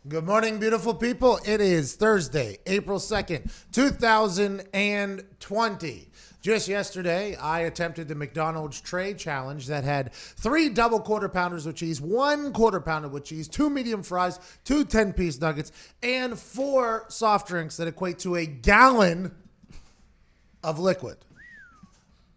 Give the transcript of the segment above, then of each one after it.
Good morning, beautiful people. It is Thursday, April 2nd, 2020. Just yesterday, I attempted the McDonald's trade challenge that had 3 double quarter pounders with cheese, 1 quarter pounder with cheese, 2 medium fries, 2 10-piece nuggets, and 4 soft drinks that equate to a gallon of liquid.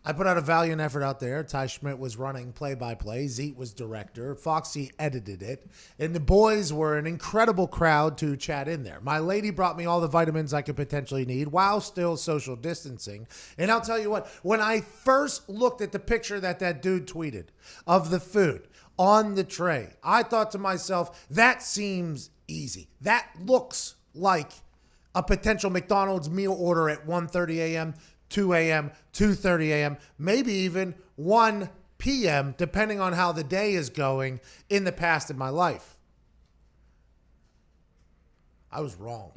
I put out a valiant effort out there. Ty Schmidt was running play-by-play. Zeke was director. Foxy edited it. And the boys were an incredible crowd to chat in there. My lady brought me all the vitamins I could potentially need while still social distancing. And I'll tell you what, when I first looked at the picture that dude tweeted of the food on the tray, I thought to myself, that seems easy. That looks like a potential McDonald's meal order at 1:30 a.m., 2 a.m., 2:30 a.m., maybe even 1 p.m., depending on how the day is going in the past in my life. I was wrong.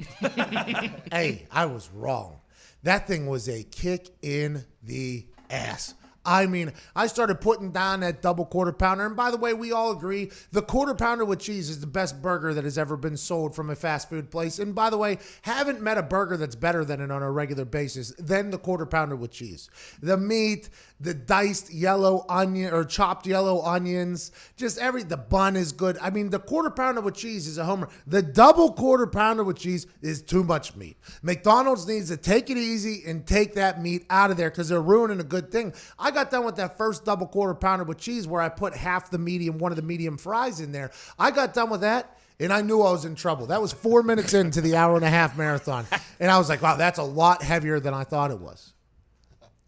Hey, I was wrong. That thing was a kick in the ass. I mean, I started putting down that double quarter pounder. And by the way, we all agree the quarter pounder with cheese is the best burger that has ever been sold from a fast food place. And by the way, haven't met a burger that's better than it on a regular basis than the quarter pounder with cheese. The meat, the diced yellow onion or chopped yellow onions, the bun is good. I mean, the quarter pounder with cheese is a homer. The double quarter pounder with cheese is too much meat. McDonald's needs to take it easy and take that meat out of there because they're ruining a good thing. I got done with that first double quarter pounder with cheese where I put one of the medium fries in there. I got done with that and I knew I was in trouble. That was 4 minutes into the hour-and-a-half marathon. And I was like, wow, that's a lot heavier than I thought it was.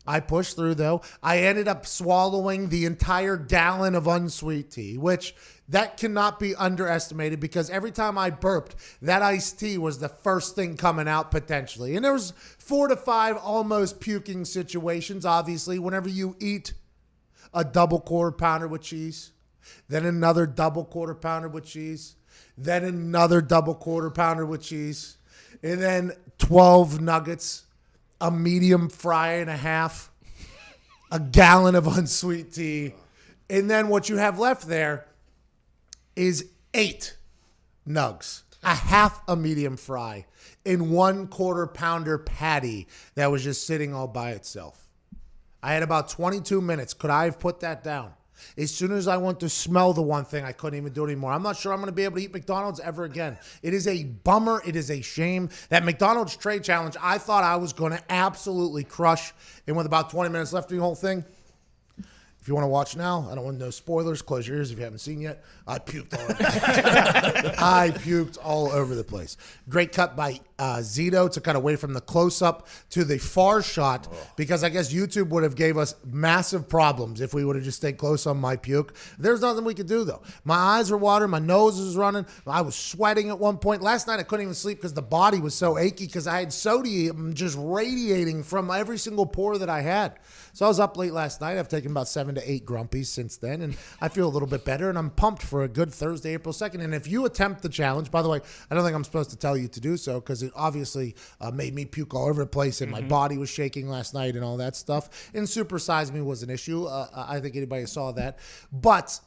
I pushed through, though. I ended up swallowing the entire gallon of unsweet tea, which that cannot be underestimated because every time I burped, that iced tea was the first thing coming out potentially. And there was 4 to 5 almost puking situations, obviously, whenever you eat a double quarter pounder with cheese, then another double quarter pounder with cheese, then another double quarter pounder with cheese, and then 12 nuggets, a medium fry and a half, a gallon of unsweet tea, and then what you have left there is 8 nugs, a half a medium fry, and 1 quarter pounder patty that was just sitting all by itself. I had about 22 minutes. Could I have put that down? As soon as I went to smell the one thing, I couldn't even do it anymore. I'm not sure I'm going to be able to eat McDonald's ever again. It is a bummer. It is a shame. That McDonald's trade challenge, I thought I was going to absolutely crush. And with about 20 minutes left in the whole thing, if you want to watch now, I don't want no spoilers. Close your ears if you haven't seen yet. I puked all over the place. I puked all over the place. Great cut by Zito to cut away from the close-up to the far shot because I guess YouTube would have gave us massive problems if we would have just stayed close on my puke. There's nothing we could do, though. My eyes were watering. My nose was running. I was sweating at one point. Last night I couldn't even sleep because the body was so achy because I had sodium just radiating from every single pore that I had. So I was up late last night. I've taken about 7 to 8 grumpies since then, and I feel a little bit better, and I'm pumped for a good Thursday, April 2nd. And if you attempt the challenge, by the way, I don't think I'm supposed to tell you to do so because it obviously made me puke all over the place, and my body was shaking last night and all that stuff. And supersize me was an issue. I think anybody saw that. But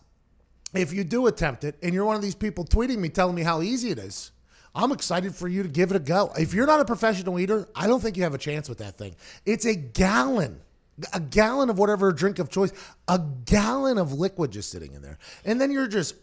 if you do attempt it, and you're one of these people tweeting me telling me how easy it is, I'm excited for you to give it a go. If you're not a professional eater, I don't think you have a chance with that thing. It's a gallon of whatever drink of choice, a gallon of liquid just sitting in there. And then you're just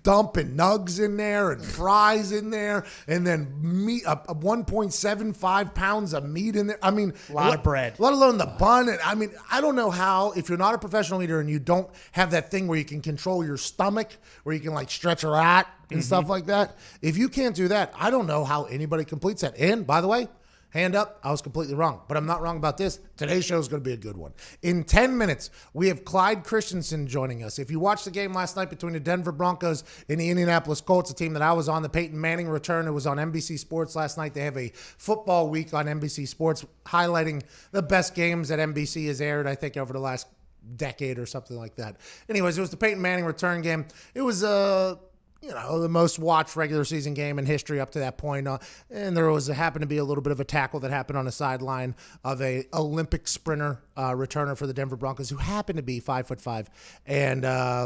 dumping nugs in there and fries in there and then meat, 1.75 pounds of meat in there. I mean, a lot of bread, let alone the bun. And I mean, I don't know how, if you're not a professional eater and you don't have that thing where you can control your stomach, where you can like stretch a rat and stuff like that. If you can't do that, I don't know how anybody completes that. And by the way, hand up, I was completely wrong. But I'm not wrong about this. Today's show is going to be a good one. In 10 minutes, we have Clyde Christensen joining us. If you watched the game last night between the Denver Broncos and the Indianapolis Colts, a team that I was on, the Peyton Manning return, it was on NBC Sports last night. They have a football week on NBC Sports highlighting the best games that NBC has aired, I think, over the last decade or something like that. Anyways, it was the Peyton Manning return game. It was the most watched regular season game in history up to that point. And there happened to be a little bit of a tackle that happened on the sideline of a Olympic sprinter returner for the Denver Broncos who happened to be 5'5" and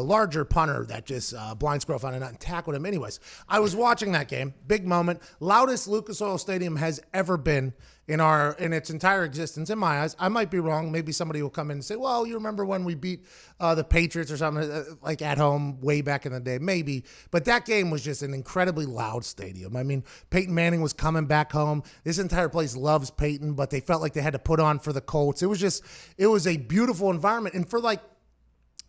larger punter that just blind squirrel found a nut and tackled him. Anyways, I was watching that game. Big moment. Loudest Lucas Oil Stadium has ever been in its entire existence, in my eyes. I might be wrong. Maybe somebody will come in and say, well, you remember when we beat the Patriots or something like at home way back in the day? Maybe. But that game was just an incredibly loud stadium. I mean, Peyton Manning was coming back home. This entire place loves Peyton, but they felt like they had to put on for the Colts. It was a beautiful environment. And for like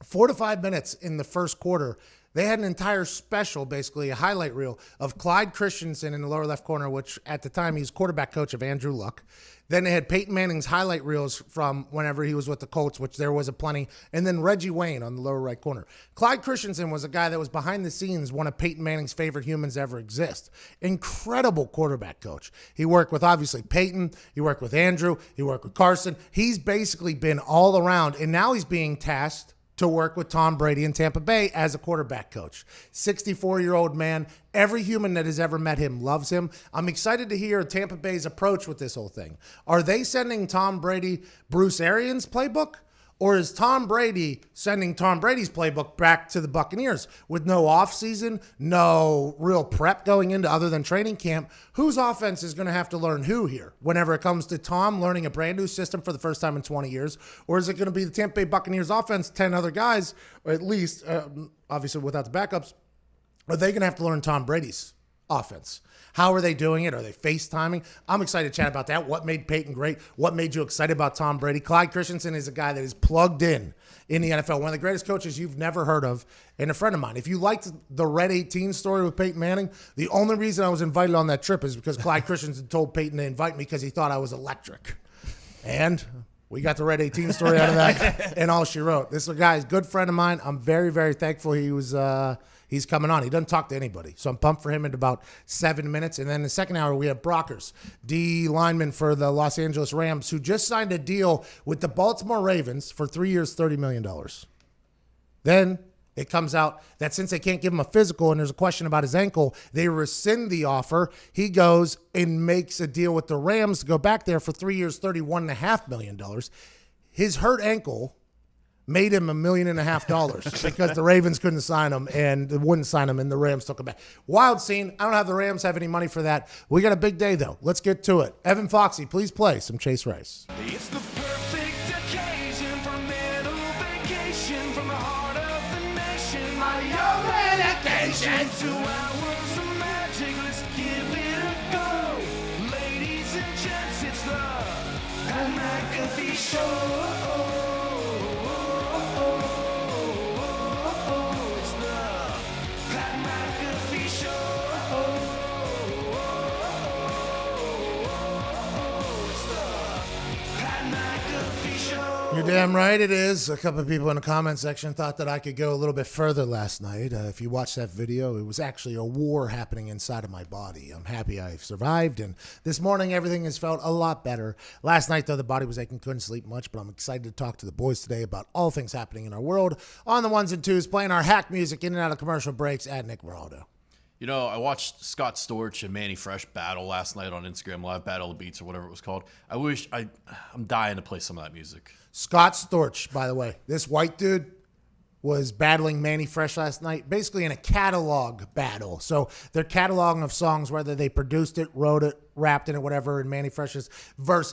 4 to 5 minutes in the first quarter, they had an entire special, basically a highlight reel of Clyde Christensen in the lower left corner, which at the time he was quarterback coach of Andrew Luck. Then they had Peyton Manning's highlight reels from whenever he was with the Colts, which there was a plenty. And then Reggie Wayne on the lower right corner. Clyde Christensen was a guy that was behind the scenes, one of Peyton Manning's favorite humans to ever exist. Incredible quarterback coach. He worked with, obviously, Peyton. He worked with Andrew. He worked with Carson. He's basically been all around. And now he's being tasked to work with Tom Brady in Tampa Bay as a quarterback coach. 64-year-old man. Every human that has ever met him loves him. I'm excited to hear Tampa Bay's approach with this whole thing. Are they sending Tom Brady Bruce Arians' playbook? Or is Tom Brady sending Tom Brady's playbook back to the Buccaneers with no offseason, no real prep going into other than training camp? Whose offense is going to have to learn who here whenever it comes to Tom learning a brand new system for the first time in 20 years? Or is it going to be the Tampa Bay Buccaneers offense, 10 other guys, or at least, obviously without the backups? Are they going to have to learn Tom Brady's offense? How are they doing it? Are they FaceTiming? I'm excited to chat about that. What made Peyton great? What made you excited about Tom Brady? Clyde Christensen is a guy that is plugged in the NFL. One of the greatest coaches you've never heard of, and a friend of mine. If you liked the Red 18 story with Peyton Manning, the only reason I was invited on that trip is because Clyde Christensen told Peyton to invite me because he thought I was electric. And we got the Red 18 story out of that and all she wrote. This guy is a good friend of mine. I'm very, very thankful he's coming on. He doesn't talk to anybody. So I'm pumped for him in about 7 minutes. And then in the second hour, we have Brockers, D lineman for the Los Angeles Rams, who just signed a deal with the Baltimore Ravens for 3 years, $30 million. Then it comes out that since they can't give him a physical and there's a question about his ankle, they rescind the offer. He goes and makes a deal with the Rams to go back there for 3 years, $31.5 million. His hurt ankle made him $1.5 million because the Ravens couldn't sign him and wouldn't sign him, and the Rams took him back. Wild scene. I don't have the Rams have any money for that. We got a big day, though. Let's get to it. Evan Foxy, please play some Chase Rice. It's the perfect occasion for a little vacation from the heart of the nation. My young medication. 2 hours of magic, let's give it a go. Ladies and gents, it's the McAfee Show. It's the McAfee Show. You're damn right it is. A couple of people in the comment section thought that I could go a little bit further last night. If you watched that video, it was actually a war happening inside of my body. I'm happy I've survived, and this morning everything has felt a lot better. Last night, though, the body was aching, couldn't sleep much, but I'm excited to talk to the boys today about all things happening in our world on the ones and twos, playing our hack music in and out of commercial breaks at Nick Ronaldo. You know, I watched Scott Storch and Manny Fresh battle last night on Instagram Live, Battle of the Beats or whatever it was called. I'm dying to play some of that music. Scott Storch, by the way, this white dude was battling Manny Fresh last night, basically in a catalog battle. So they're cataloging of songs, whether they produced it, wrote it, rapped in it, whatever, and Manny Fresh's verse.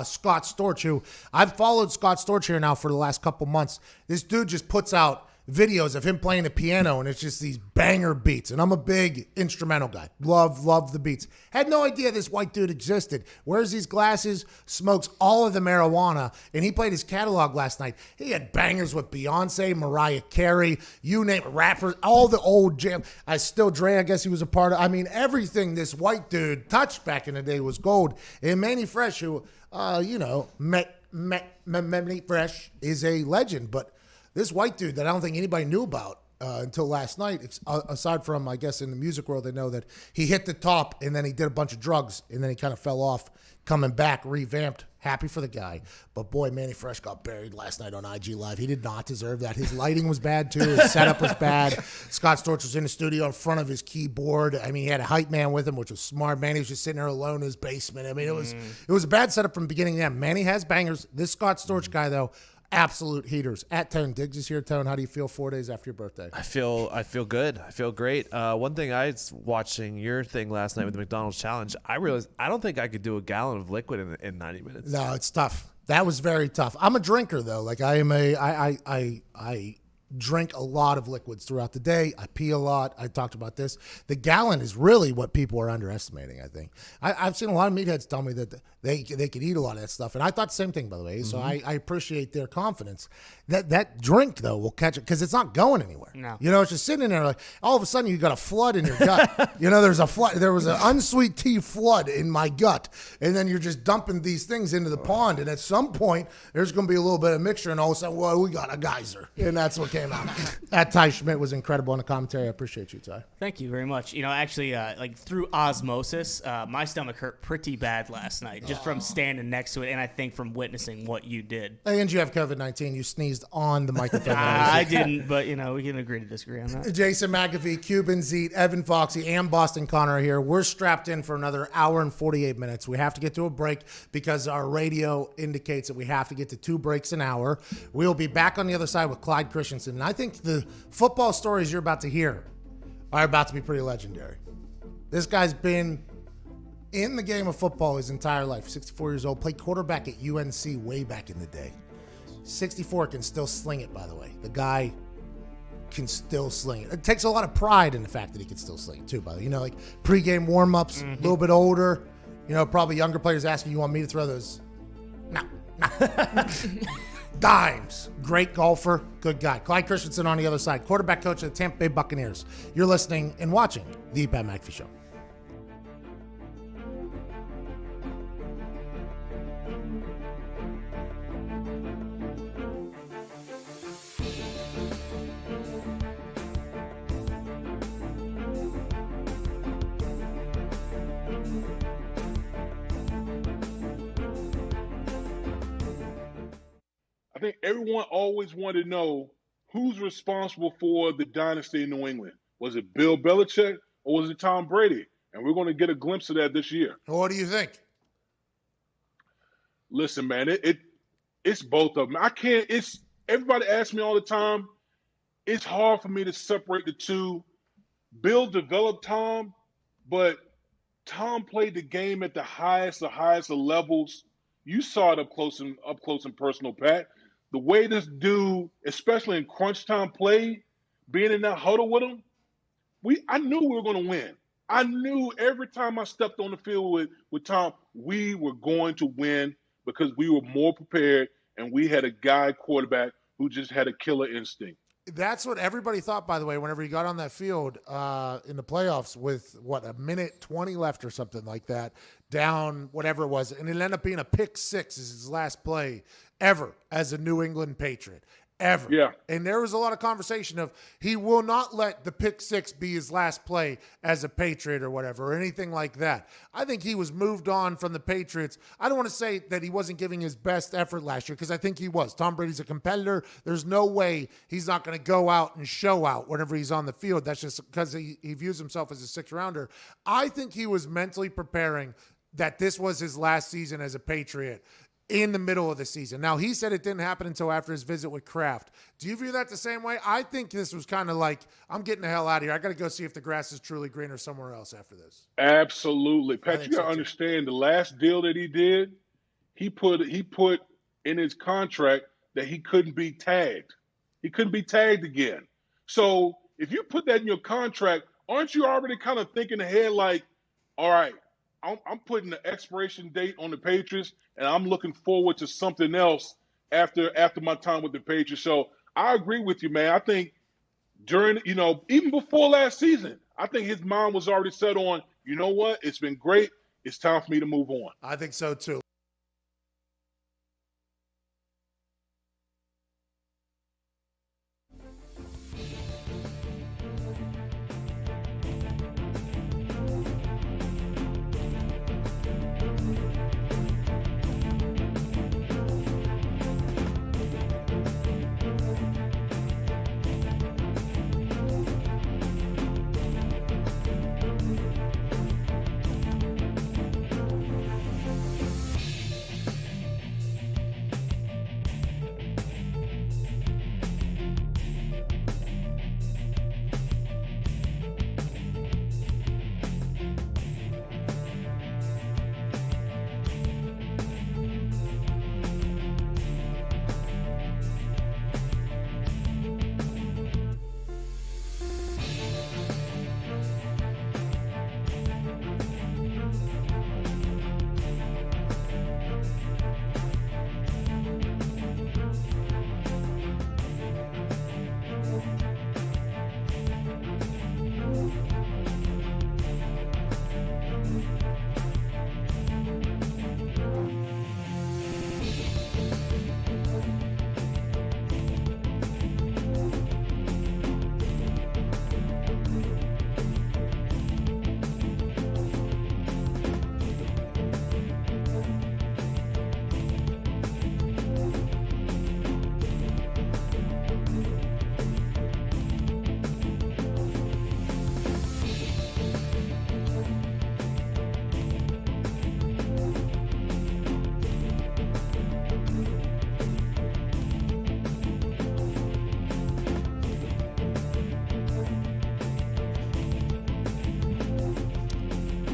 Scott Storch, who I've followed Scott Storch here now for the last couple months. This dude just puts out videos of him playing the piano, and it's just these banger beats. And I'm a big instrumental guy. Love the beats. Had no idea this white dude existed. Wears these glasses, smokes all of the marijuana, and he played his catalog last night. He had bangers with Beyonce, Mariah Carey, you name it, rappers, all the old jam. Dre, I guess he was a part of. I mean, everything this white dude touched back in the day was gold. And Manny Fresh, who, Manny Fresh is a legend, but this white dude that I don't think anybody knew about until last night, aside from, I guess, in the music world, they know that he hit the top and then he did a bunch of drugs and then he kind of fell off, coming back, revamped. Happy for the guy. But boy, Manny Fresh got buried last night on IG Live. He did not deserve that. His lighting was bad too. His setup was bad. Scott Storch was in the studio in front of his keyboard. I mean, he had a hype man with him, which was smart. Manny was just sitting there alone in his basement. I mean, it was a bad setup from beginning to end. Manny has bangers. This Scott Storch guy, though, absolute heaters. At Tone Diggs is here. Tone, how do you feel 4 days after your birthday? I feel good. I feel great. One thing, I was watching your thing last night with the McDonald's challenge. I realized I don't think I could do a gallon of liquid in 90 minutes. No, it's tough. That was very tough. I'm a drinker though. Like I drink a lot of liquids throughout the day. I pee a lot. I talked about this. The gallon is really what people are underestimating, I think. I've seen a lot of meatheads tell me that they could eat a lot of that stuff. And I thought the same thing, by the way. So I appreciate their confidence. That drink, though, will catch it because it's not going anywhere. No. You know, it's just sitting in there like all of a sudden you got a flood in your gut. You know, there's a flood. There was an unsweet tea flood in my gut. And then you're just dumping these things into the pond. And at some point, there's going to be a little bit of mixture. And all of a sudden, well, we got a geyser. And that's what came out. That Ty Schmidt was incredible in the commentary. I appreciate you, Ty. Thank you very much. You know, actually, like through osmosis, my stomach hurt pretty bad last night just from standing next to it, and I think from witnessing what you did. And you have COVID-19. You sneezed on the microphone. I didn't, but, you know, we can agree to disagree on that. Jason McAfee, Cuban Zeke, Evan Foxy, and Boston Connor are here. We're strapped in for another hour and 48 minutes. We have to get to a break because our radio indicates that we have to get to 2 breaks an hour. We'll be back on the other side with Clyde Christensen. And I think the football stories you're about to hear are about to be pretty legendary. This guy's been in the game of football his entire life. 64 years old, played quarterback at UNC way back in the day. 64, can still sling it, by the way. The guy can still sling it. It takes a lot of pride in the fact that he can still sling it, too, by the way. You know, like pregame warm-ups, a little bit older. You know, probably younger players asking, you want me to throw those? No. Dimes. Great golfer. Good guy. Clyde Christensen on the other side. Quarterback coach of the Tampa Bay Buccaneers. You're listening and watching The Pat McAfee Show. I think everyone always wanted to know who's responsible for the dynasty in New England. Was it Bill Belichick or was it Tom Brady? And we're going to get a glimpse of that this year. What do you think? Listen, man, it's both of them. everybody asks me all the time, it's hard for me to separate the two. Bill developed Tom, but Tom played the game at the highest of levels. You saw it up close and personal, Pat. The way this dude, especially in crunch time, played, being in that huddle with him, I knew we were going to win. I knew every time I stepped on the field with Tom, we were going to win because we were more prepared and we had a guy quarterback who just had a killer instinct. That's what everybody thought, by the way, whenever he got on that field in the playoffs with, a minute 20 left or something like that, down whatever it was. And it ended up being a pick six as his last play ever as a New England Patriot. Ever. Yeah. And there was a lot of conversation of he will not let the pick six be his last play as a Patriot or whatever, or anything like that. I think he was moved on from the Patriots. I don't want to say that he wasn't giving his best effort last year because I think he was. Tom Brady's a competitor. There's no way he's not going to go out and show out whenever he's on the field. That's just because he views himself as a sixth-rounder. I think he was mentally preparing that this was his last season as a Patriot in the middle of the season. Now, he said it didn't happen until after his visit with Kraft. Do you view that the same way? I think this was kind of like, I'm getting the hell out of here. I got to go see if the grass is truly greener somewhere else after this. Absolutely. Pat, you got to understand the last deal that he did, he put in his contract that he couldn't be tagged. He couldn't be tagged again. So if you put that in your contract, aren't you already kind of thinking ahead like, all right, I'm putting the expiration date on the Patriots, and I'm looking forward to something else after my time with the Patriots. So I agree with you, man. I think during, even before last season, I think his mind was already set on, you know what? It's been great. It's time for me to move on. I think so, too.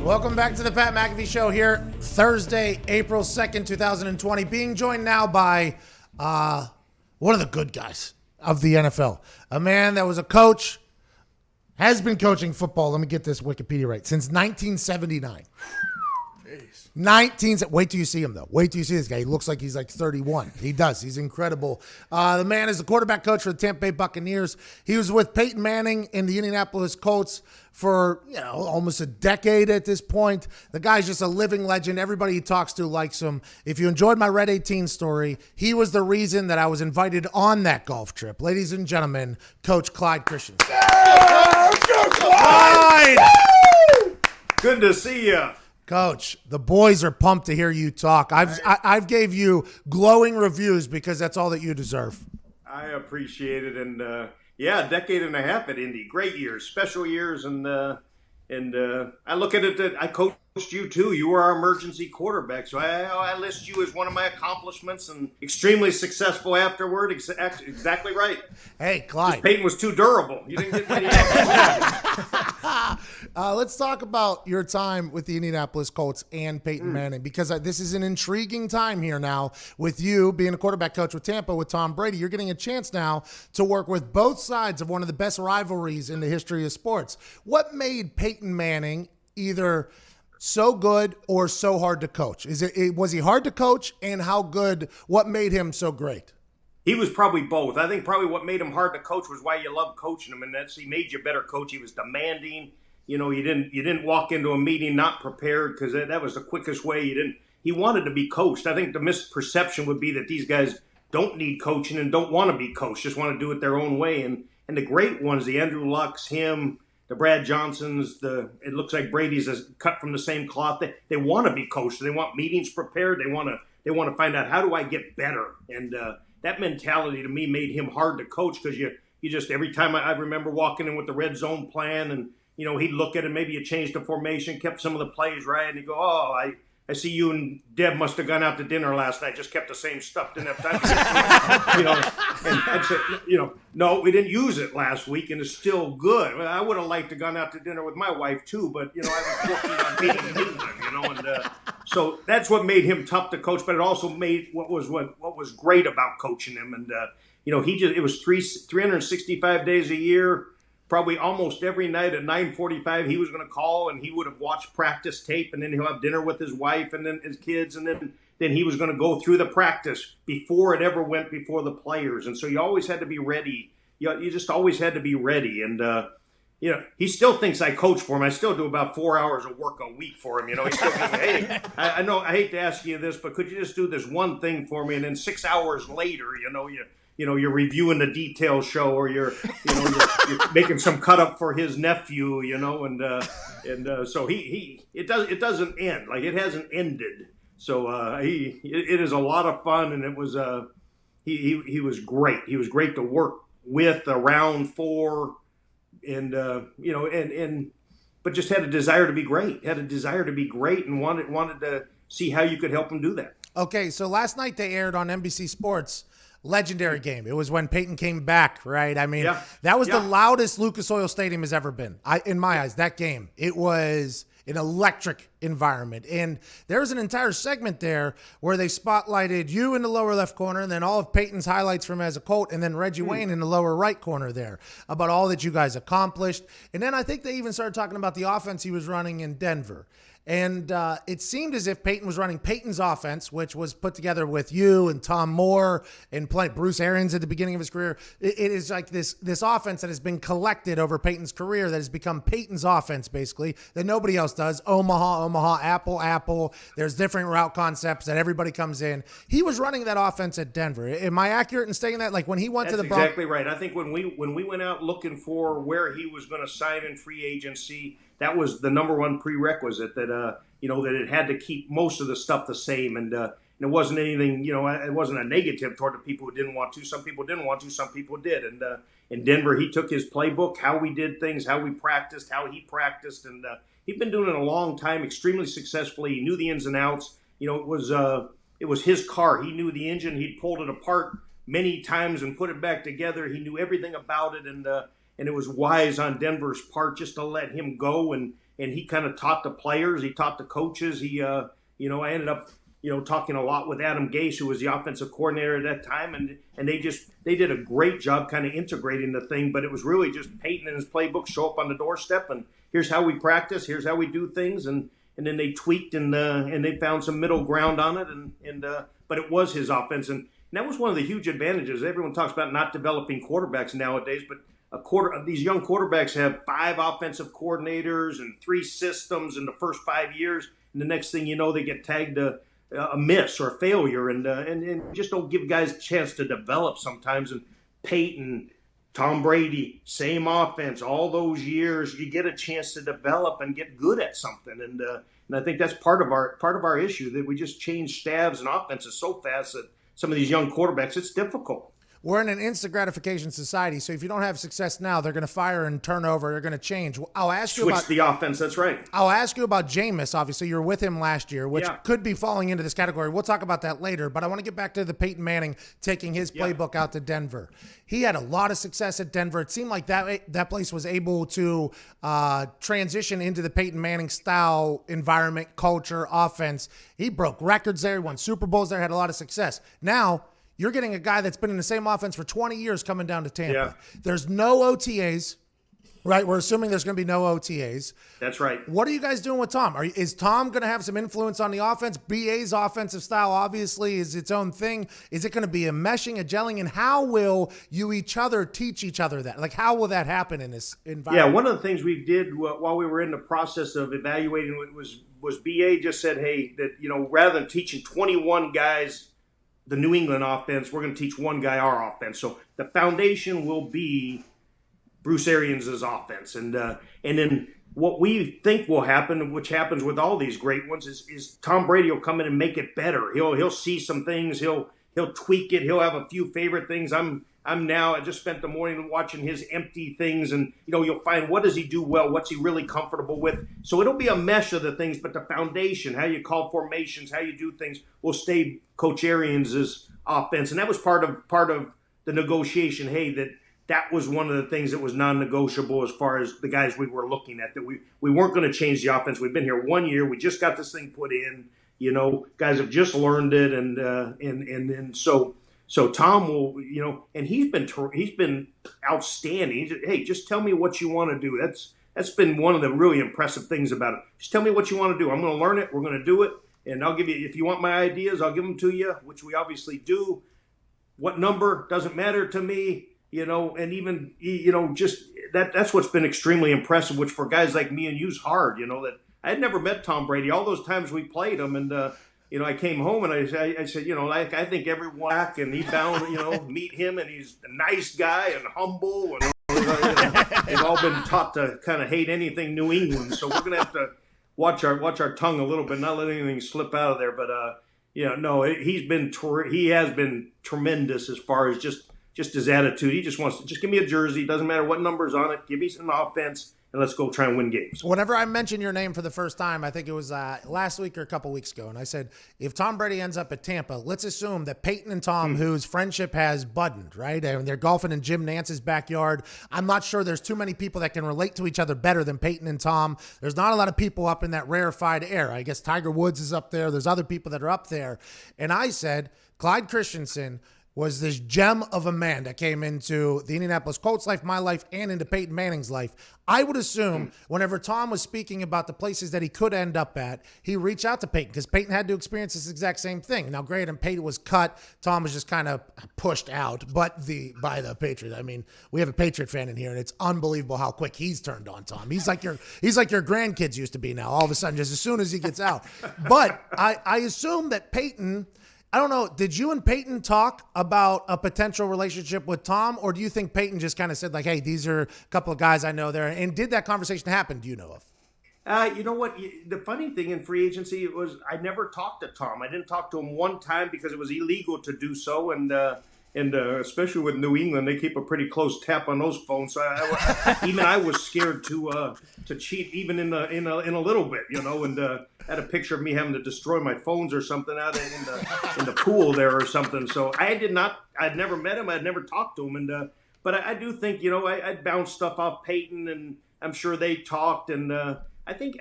Welcome back to the Pat McAfee Show here, Thursday, April 2nd, 2020. Being joined now by one of the good guys of the NFL. A man that was a coach, has been coaching football, let me get this Wikipedia right, since 1979. Wait till you see him, though. Wait till you see this guy. He looks like he's like 31. He does. He's incredible. The man is the quarterback coach for the Tampa Bay Buccaneers. He was with Peyton Manning in the Indianapolis Colts for, almost a decade at this point. The guy's just a living legend. Everybody he talks to likes him. If you enjoyed my Red 18 story, he was the reason that I was invited on that golf trip. Ladies and gentlemen, Coach Clyde Christensen. Yeah, let's go, Clyde! Clyde! Good to see you. Coach, the boys are pumped to hear you talk. I've gave you glowing reviews because that's all that you deserve. I appreciate it, and a decade and a half at Indy, great years, special years, and I look at it that I coached you too. You were our emergency quarterback, so I list you as one of my accomplishments and extremely successful afterward. Exactly right. Hey, Clyde. Peyton was too durable. You didn't get many. Let's talk about your time with the Indianapolis Colts and Peyton Manning, because this is an intriguing time here now with you being a quarterback coach with Tampa with Tom Brady. You're getting a chance now to work with both sides of one of the best rivalries in the history of sports. What made Peyton Manning either so good or so hard to coach? Was he hard to coach, and how good? What made him so great? He was probably both. I think probably what made him hard to coach was why you loved coaching him, and he made you a better coach. He was demanding. You didn't walk into a meeting not prepared, because that was the quickest way. He wanted to be coached. I think the misperception would be that these guys don't need coaching and don't want to be coached, just want to do it their own way. And the great ones, the Andrew Lucks, him, the Brad Johnsons, it looks like Brady's cut from the same cloth. They want to be coached. They want meetings prepared. They want to find out, how do I get better? And that mentality to me made him hard to coach, because you just, every time I remember walking in with the red zone plan, and he'd look at it, maybe you changed the formation, kept some of the plays right, and he'd go, oh, I see you and Deb must have gone out to dinner last night, just kept the same stuff, didn't have time to and I'd say, no, we didn't use it last week, and it's still good. Well, I would have liked to have gone out to dinner with my wife too, but, I was working on beating England, and so that's what made him tough to coach, but it also made what was great about coaching him, and, it was 365 days a year. Probably almost every night at 9:45, he was going to call, and he would have watched practice tape, and then he'll have dinner with his wife and then his kids, and then he was going to go through the practice before it ever went before the players. And so you always had to be ready. You just always had to be ready. And, he still thinks I coach for him. I still do about 4 hours of work a week for him. He still goes, hey, I know I hate to ask you this, but could you just do this one thing for me? And then 6 hours later, you're reviewing the detail show, or you're making some cut up for his nephew, and so it doesn't end. Like, it hasn't ended. So it is a lot of fun, and it was he was great. He was great to work with, around for, and but just had a desire to be great. And wanted to see how you could help him do that. Okay, so last night they aired on NBC Sports. Legendary game. It was when Peyton came back, right? I mean, that was the loudest Lucas Oil Stadium has ever been. In my eyes, that game. It was an electric environment. And there was an entire segment there where they spotlighted you in the lower left corner, and then all of Peyton's highlights from as a Colt, and then Reggie Wayne in the lower right corner there, about all that you guys accomplished. And then I think they even started talking about the offense he was running in Denver. And it seemed as if Peyton was running Peyton's offense, which was put together with you and Tom Moore and Bruce Arians at the beginning of his career. It is like this offense that has been collected over Peyton's career that has become Peyton's offense, basically, that nobody else does. Omaha, Apple. There's different route concepts that everybody comes in. He was running that offense at Denver. Am I accurate in saying that? Like, when he went to the That's exactly right. I think when we went out looking for where he was going to sign in free agency, that was the number one prerequisite, that that it had to keep most of the stuff the same, and it wasn't anything, it wasn't a negative toward the people who didn't want to. Some people didn't want to, some people did. And in Denver, he took his playbook, how we did things, how we practiced, how he practiced, and he'd been doing it a long time, extremely successfully. He knew the ins and outs. It was his car. He knew the engine. He'd pulled it apart many times and put it back together. He knew everything about it, and it was wise on Denver's part just to let him go, and he kind of taught the players, he taught the coaches. I ended up talking a lot with Adam Gase, who was the offensive coordinator at that time, and they did a great job kind of integrating the thing. But it was really just Peyton and his playbook show up on the doorstep, and here's how we practice, here's how we do things, and then they tweaked and they found some middle ground on it, but it was his offense, and that was one of the huge advantages. Everyone talks about not developing quarterbacks nowadays, but these young quarterbacks have 5 offensive coordinators and 3 systems in the first 5 years, and the next thing you know, they get tagged a miss or a failure, and just don't give guys a chance to develop sometimes. And Peyton, Tom Brady, same offense, all those years, you get a chance to develop and get good at something, and I think that's part of our issue, that we just change staffs and offenses so fast that some of these young quarterbacks, it's difficult. we're in an instant gratification society. So if you don't have success now, they're going to fire and turn over. They're going to change. I'll ask you Switch about the offense. That's right. I'll ask you about Jameis. Obviously, you're with him last year, which Yeah. could be falling into this category. We'll talk about that later. But I want to get back to the Peyton Manning taking his playbook out to Denver. He had a lot of success at Denver. It seemed like that place was able to transition into the Peyton Manning style environment, culture, offense. He broke records there. He won Super Bowls there. Had a lot of success. Now you're getting a guy that's been in the same offense for 20 years coming down to Tampa. Yeah. There's no OTAs. Right, we're assuming there's going to be no OTAs. That's right. What are you guys doing with Tom? Is Tom going to have some influence on the offense? BA's offensive style obviously is its own thing. Is it going to be a meshing, a gelling, and how will you teach each other that? Like, how will that happen in this environment? Yeah, one of the things we did while we were in the process of evaluating was BA just said, hey, that rather than teaching 21 guys the New England offense, we're going to teach one guy our offense. So the foundation will be Bruce Arians' offense. And then what we think will happen, which happens with all these great ones, is Tom Brady will come in and make it better. He'll see some things. He'll tweak it. He'll have a few favorite things. I just spent the morning watching his empty things, and you'll find, what does he do well? What's he really comfortable with? So it'll be a mesh of the things, but the foundation, how you call formations, how you do things, will stay Coach Arians' offense. And that was part of the negotiation. Hey, that was one of the things that was non-negotiable as far as the guys we were looking at, that we weren't going to change the offense. We've been here 1 year. We just got this thing put in. Guys have just learned it, and so Tom will, and he's been outstanding. Hey, just tell me what you want to do. That's been one of the really impressive things about it. Just tell me what you want to do. I'm going to learn it. We're going to do it, and I'll give you, if you want my ideas, I'll give them to you, which we obviously do. What number doesn't matter to me. And even, just that's what's been extremely impressive, which for guys like me and you's hard, that I had never met Tom Brady. All those times we played him, and, I came home and I said, I think everyone, and he found, meet him, and he's a nice guy and humble, and they've all been taught to kind of hate anything New England. So we're going to have to watch our tongue a little bit, not let anything slip out of there. But, he has been tremendous as far as just his attitude. He just wants to just give me a jersey. Doesn't matter what number's on it. Give me some offense, and let's go try and win games. Whenever I mentioned your name for the first time, I think it was last week or a couple weeks ago, and I said, if Tom Brady ends up at Tampa, let's assume that Peyton and Tom, whose friendship has budded, right? And they're golfing in Jim Nance's backyard. I'm not sure there's too many people that can relate to each other better than Peyton and Tom. There's not a lot of people up in that rarefied air. I guess Tiger Woods is up there. There's other people that are up there. And I said, Clyde Christensen was this gem of a man that came into the Indianapolis Colts life, my life, and into Peyton Manning's life. I would assume whenever Tom was speaking about the places that he could end up at, he reached out to Peyton because Peyton had to experience this exact same thing. Now, great, and Peyton was cut. Tom was just kind of pushed out, by the Patriots. I mean, we have a Patriot fan in here, and it's unbelievable how quick he's turned on Tom. He's like your grandkids used to be now. All of a sudden, just as soon as he gets out. But I assume that Peyton, I don't know, did you and Peyton talk about a potential relationship with Tom, or do you think Peyton just kind of said, like, hey, these are a couple of guys I know there? And did that conversation happen, do you know of? You know what? The funny thing in free agency was I never talked to Tom. I didn't talk to him one time because it was illegal to do so, and especially with New England, they keep a pretty close tap on those phones. So I was scared to cheat even in a little bit, and had a picture of me having to destroy my phones or something out in the pool there or something. So I'd never met him. I'd never talked to him, but I do think I'd bounce stuff off Peyton, and I'm sure they talked, and I think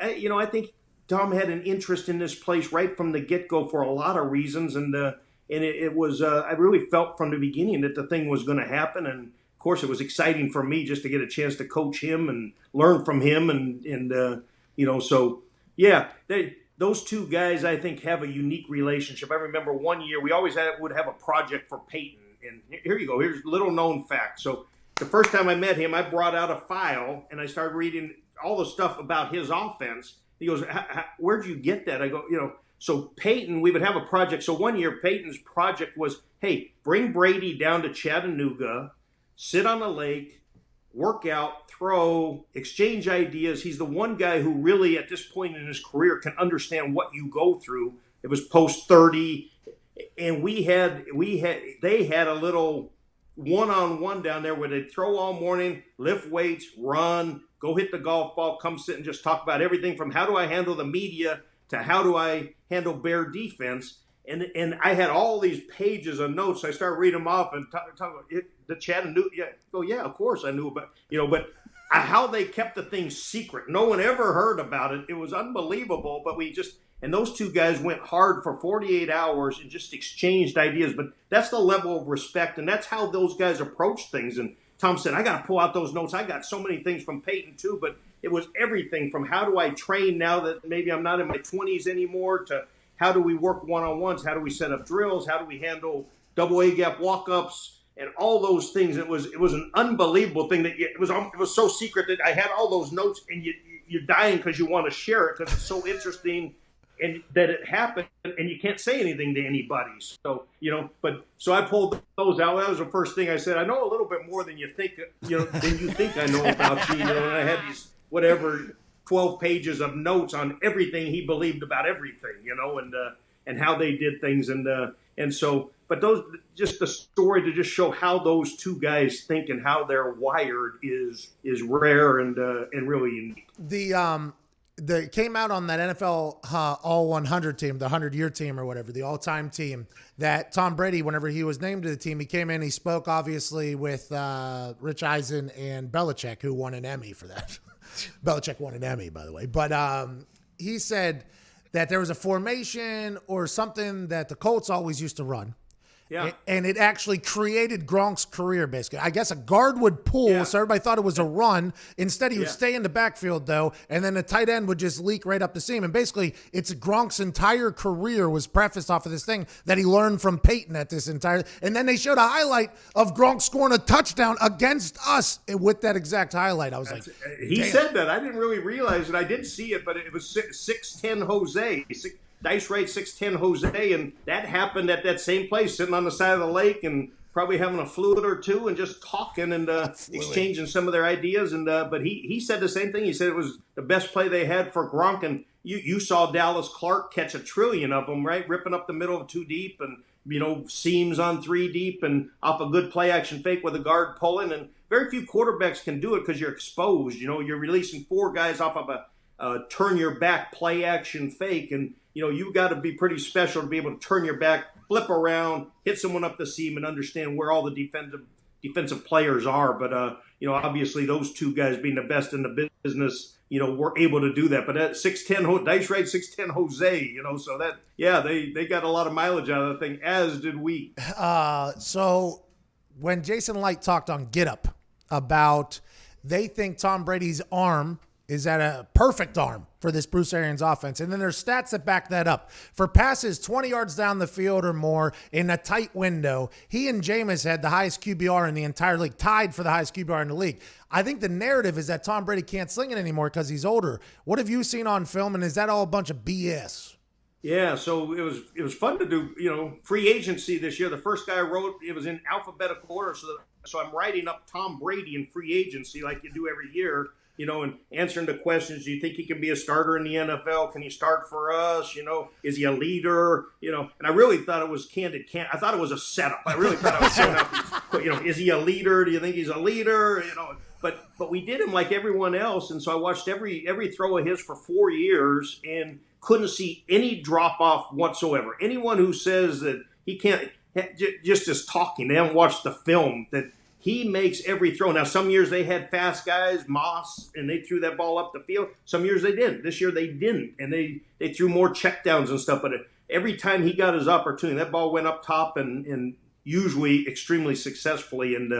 Tom had an interest in this place right from the get-go for a lot of reasons, and it was I really felt from the beginning that the thing was going to happen, and of course it was exciting for me just to get a chance to coach him and learn from him, and so yeah, those two guys I think have a unique relationship. I remember one year we always would have a project for Peyton, and here you go. Here's a little known fact. So the first time I met him, I brought out a file and I started reading all the stuff about his offense. He goes, "Where'd you get that?" I go, So Peyton, we would have a project. So one year, Peyton's project was, hey, bring Brady down to Chattanooga, sit on a lake, work out, throw, exchange ideas. He's the one guy who really, at this point in his career, can understand what you go through. It was post 30, and they had a little one-on-one down there where they'd throw all morning, lift weights, run, go hit the golf ball, come sit and just talk about everything from how do I handle the media to how do I handle Bear defense. And I had all these pages of notes. I started reading them off and talk about it. The chat and knew, yeah, of course I knew about, but how they kept the thing secret. No one ever heard about it. It was unbelievable, but and those two guys went hard for 48 hours and just exchanged ideas. But that's the level of respect, and that's how those guys approach things. And Tom said, I got to pull out those notes. I got so many things from Peyton too, but it was everything from how do I train now that maybe I'm not in my 20s anymore to how do we work one-on-ones, how do we set up drills, how do we handle double A-gap walk-ups, and all those things. It was an unbelievable thing that it was so secret that I had all those notes, and you're dying because you want to share it because it's so interesting and that it happened, and you can't say anything to anybody. So so I pulled those out. That was the first thing I said. I know a little bit more than you think. Than you think I know about you. And I had these 12 pages of notes on everything he believed about everything. And how they did things, and so. But those, just the story to just show how those two guys think and how they're wired is rare and really unique. The came out on that NFL All 100 team, the 100-year team or whatever, the all-time team, that Tom Brady, whenever he was named to the team, he came in, he spoke obviously with Rich Eisen and Belichick, who won an Emmy for that. Belichick won an Emmy, by the way. But he said that there was a formation or something that the Colts always used to run. Yeah. And it actually created Gronk's career, basically. I guess a guard would pull, so everybody thought it was a run. Instead, he would stay in the backfield, though, and then the tight end would just leak right up the seam. And basically, it's Gronk's entire career was prefaced off of this thing that he learned from Peyton at this entire. And then they showed a highlight of Gronk scoring a touchdown against us with that exact highlight. I was he said that. I didn't really realize it. I did see it, but it was 6'10" Jose. Dice rate 6'10" Jose, and that happened at that same place, sitting on the side of the lake and probably having a fluid or two and just talking and exchanging some of their ideas. And but he said the same thing. He said it was the best play they had for Gronk. And you saw Dallas Clark catch a trillion of them, right, ripping up the middle of 2 deep and seams on 3 deep and off a good play action fake with a guard pulling. And very few quarterbacks can do it because you're exposed. You're releasing 4 guys off of a turn your back play action fake, and you've got to be pretty special to be able to turn your back, flip around, hit someone up the seam, and understand where all the defensive players are. But obviously those two guys being the best in the business, were able to do that. But at 6'10", dice rate 6'10" Jose, so that they got a lot of mileage out of that thing, as did we. So when Jason Light talked on Get Up about they think Tom Brady's arm is at a perfect arm for this Bruce Arians offense. And then there's stats that back that up. For passes 20 yards down the field or more in a tight window, he and Jameis had the highest QBR in the entire league, tied for the highest QBR in the league. I think the narrative is that Tom Brady can't sling it anymore because he's older. What have you seen on film, and is that all a bunch of BS? Yeah, so it was fun to do, free agency this year. The first guy I wrote, it was in alphabetical order, so I'm writing up Tom Brady in free agency like you do every year. And answering the questions, do you think he can be a starter in the NFL? Can he start for us? Is he a leader? And I really thought it was candid. I thought it was a setup. I really thought it was set up. Is he a leader? Do you think he's a leader? But we did him like everyone else. And so I watched every throw of his for 4 years and couldn't see any drop off whatsoever. Anyone who says that he can't, just is talking. They haven't watched the film that he makes every throw. Now, some years they had fast guys, Moss, and they threw that ball up the field. Some years they didn't. This year they didn't, and they threw more checkdowns and stuff. But every time he got his opportunity, that ball went up top and usually extremely successfully. And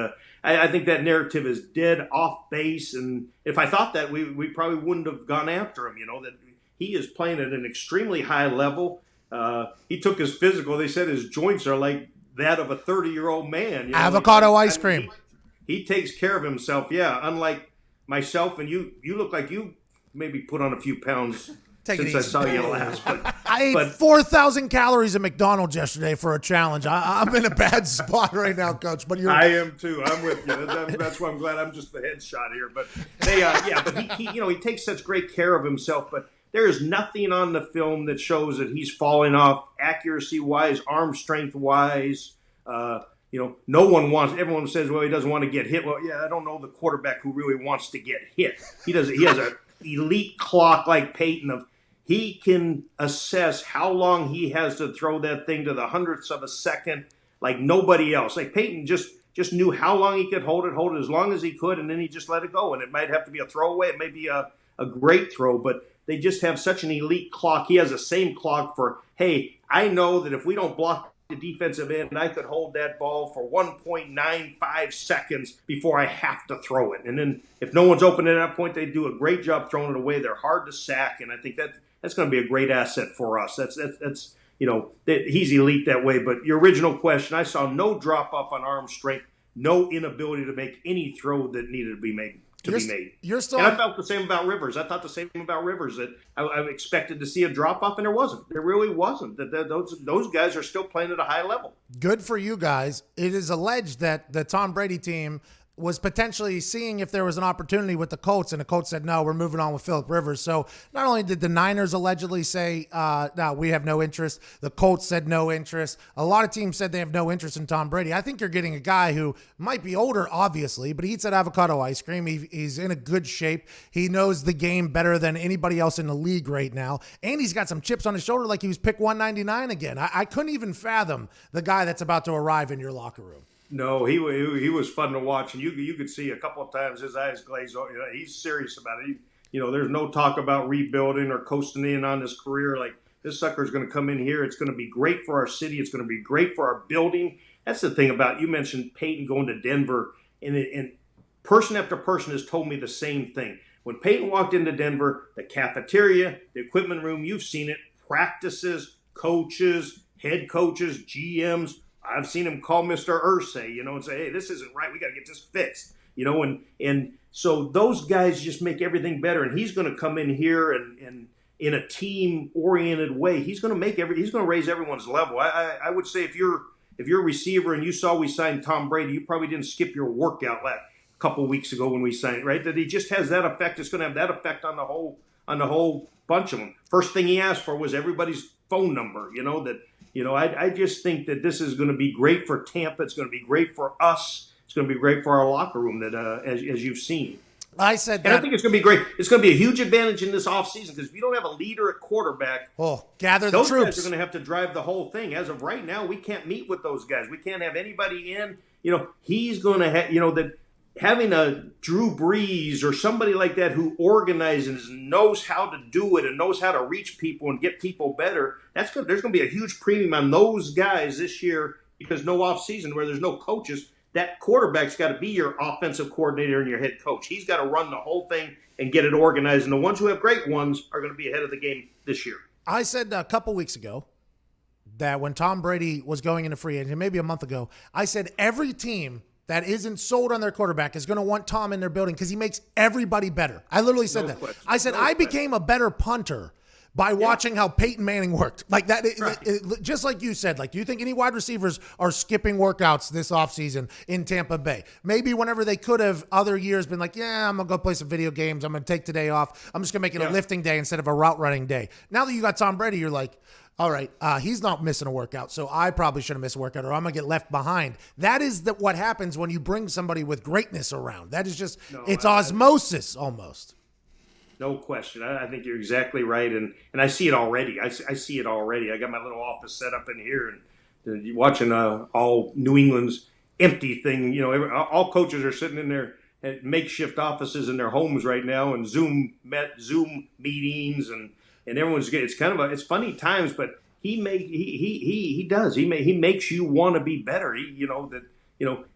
I think that narrative is dead off base. And if I thought that, we probably wouldn't have gone after him, that he is playing at an extremely high level. He took his physical. They said his joints are like that of a 30-year-old man. Avocado ice cream. He takes care of himself, unlike myself, and you look like you maybe put on a few pounds since I saw you last. I ate 4,000 calories at McDonald's yesterday for a challenge. I'm in a bad spot right now, Coach. But I am too. I'm with you. That's why I'm glad I'm just the headshot here. But but he takes such great care of himself. But there is nothing on the film that shows that he's falling off accuracy-wise, arm strength-wise. no one wants. Everyone says, well, he doesn't want to get hit. Well, yeah, I don't know the quarterback who really wants to get hit. He does. He has an elite clock like Peyton of. He can assess how long he has to throw that thing to the hundredths of a second, like nobody else. Like Peyton just knew how long he could hold it as long as he could, and then he just let it go. And it might have to be a throwaway. It may be a great throw, but they just have such an elite clock. He has the same clock for, hey, I know that if we don't block the defensive end, I could hold that ball for 1.95 seconds before I have to throw it. And then if no one's open at that point, they do a great job throwing it away. They're hard to sack, and I think that's going to be a great asset for us. That's he's elite that way. But your original question, I saw no drop off on arm strength, no inability to make any throw that needed to be made. You're still. And I felt the same about Rivers. I thought the same about Rivers, that I expected to see a drop off, and there wasn't. There really wasn't. Those guys are still playing at a high level. Good for you guys. It is alleged that the Tom Brady team was potentially seeing if there was an opportunity with the Colts, and the Colts said, no, we're moving on with Phillip Rivers. So not only did the Niners allegedly say, no, we have no interest, the Colts said no interest. A lot of teams said they have no interest in Tom Brady. I think you're getting a guy who might be older, obviously, but he eats that avocado ice cream. He's in a good shape. He knows the game better than anybody else in the league right now. And he's got some chips on his shoulder like he was pick 199 again. I couldn't even fathom the guy that's about to arrive in your locker room. No, he was fun to watch, and you could see a couple of times his eyes glaze over. He's serious about it. There's no talk about rebuilding or coasting in on his career. Like, this sucker's going to come in here. It's going to be great for our city. It's going to be great for our building. That's the thing about, you mentioned Peyton going to Denver, and person after person has told me the same thing. When Peyton walked into Denver, the cafeteria, the equipment room, you've seen it, practices, coaches, head coaches, GMs. I've sseen him call Mr. Irsay, and say, hey, this isn't right. We got to get this fixed, and so those guys just make everything better. And he's going to come in here and in a team-oriented way, he's going to raise everyone's level. I would say if you're a receiver and you saw we signed Tom Brady, you probably didn't skip your workout a couple of weeks ago when we signed it, right? That he just has that effect. It's going to have that effect on the whole bunch of them. First thing he asked for was everybody's phone number, I just think that this is going to be great for Tampa. It's going to be great for us. It's going to be great for our locker room, that as you've seen. I said that. And I think it's going to be great. It's going to be a huge advantage in this offseason, because if you don't have a leader at quarterback, gather the those troops. Guys are going to have to drive the whole thing. As of right now, we can't meet with those guys. We can't have anybody in. He's going to have, that having a Drew Brees or somebody like that who organizes and knows how to do it and knows how to reach people and get people better, that's good. There's going to be a huge premium on those guys this year, because no offseason where there's no coaches. That quarterback's got to be your offensive coordinator and your head coach. He's got to run the whole thing and get it organized. And the ones who have great ones are going to be ahead of the game this year. I said a couple weeks ago that when Tom Brady was going into free agency, maybe a month ago, I said every team that isn't sold on their quarterback is going to want Tom in their building because he makes everybody better. I literally said that. Question. I said I became a better punter by watching how Peyton Manning worked. Like that, just like you said, do you think any wide receivers are skipping workouts this offseason in Tampa Bay? Maybe whenever they could have other years been like, yeah, I'm going to go play some video games. I'm going to take today off. I'm just going to make it a lifting day instead of a route running day. Now that you got Tom Brady, you're like, all right, he's not missing a workout, so I probably shouldn't miss a workout, or I'm going to get left behind. That is what happens when you bring somebody with greatness around. That is just, it's osmosis almost. No question. I think you're exactly right, and I see it already. I see it already. I got my little office set up in here, and watching all New England's empty thing. All coaches are sitting in their makeshift offices in their homes right now, and Zoom meetings, and everyone's getting. It's funny times, but he does. He makes you want to be better.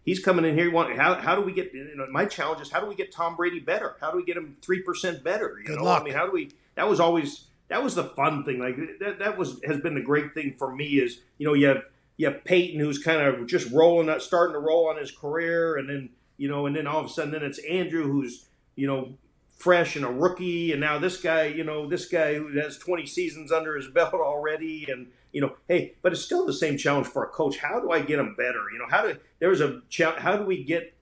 He's coming in here. How do we get? My challenge is how do we get Tom Brady better? How do we get him 3% better? Good luck. I mean, how do we? That was the fun thing. Like has been the great thing for me is you have Peyton, who's kind of just starting to roll on his career, and then all of a sudden then it's Andrew, who's fresh and a rookie, and now this guy who has 20 seasons under his belt already, and hey, but it's still the same challenge for a coach. How do I get him better? How do we get,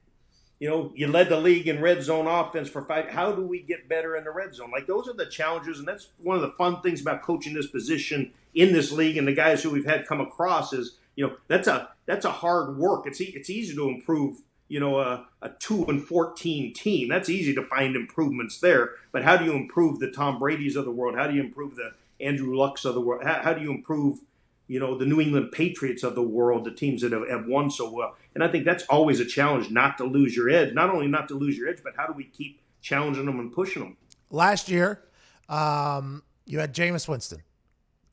you led the league in red zone offense for 5. How do we get better in the red zone? Like, those are the challenges, and that's one of the fun things about coaching this position in this league, and the guys who we've had come across is that's a hard work. It's easy to improve, a 2-14 team. That's easy to find improvements there. But how do you improve the Tom Brady's of the world? How do you improve the Andrew Lucks of the world? How do you improve, the New England Patriots of the world, the teams that have won so well? And I think that's always a challenge, not to lose your edge. Not only not to lose your edge, but how do we keep challenging them and pushing them? Last year, you had Jameis Winston.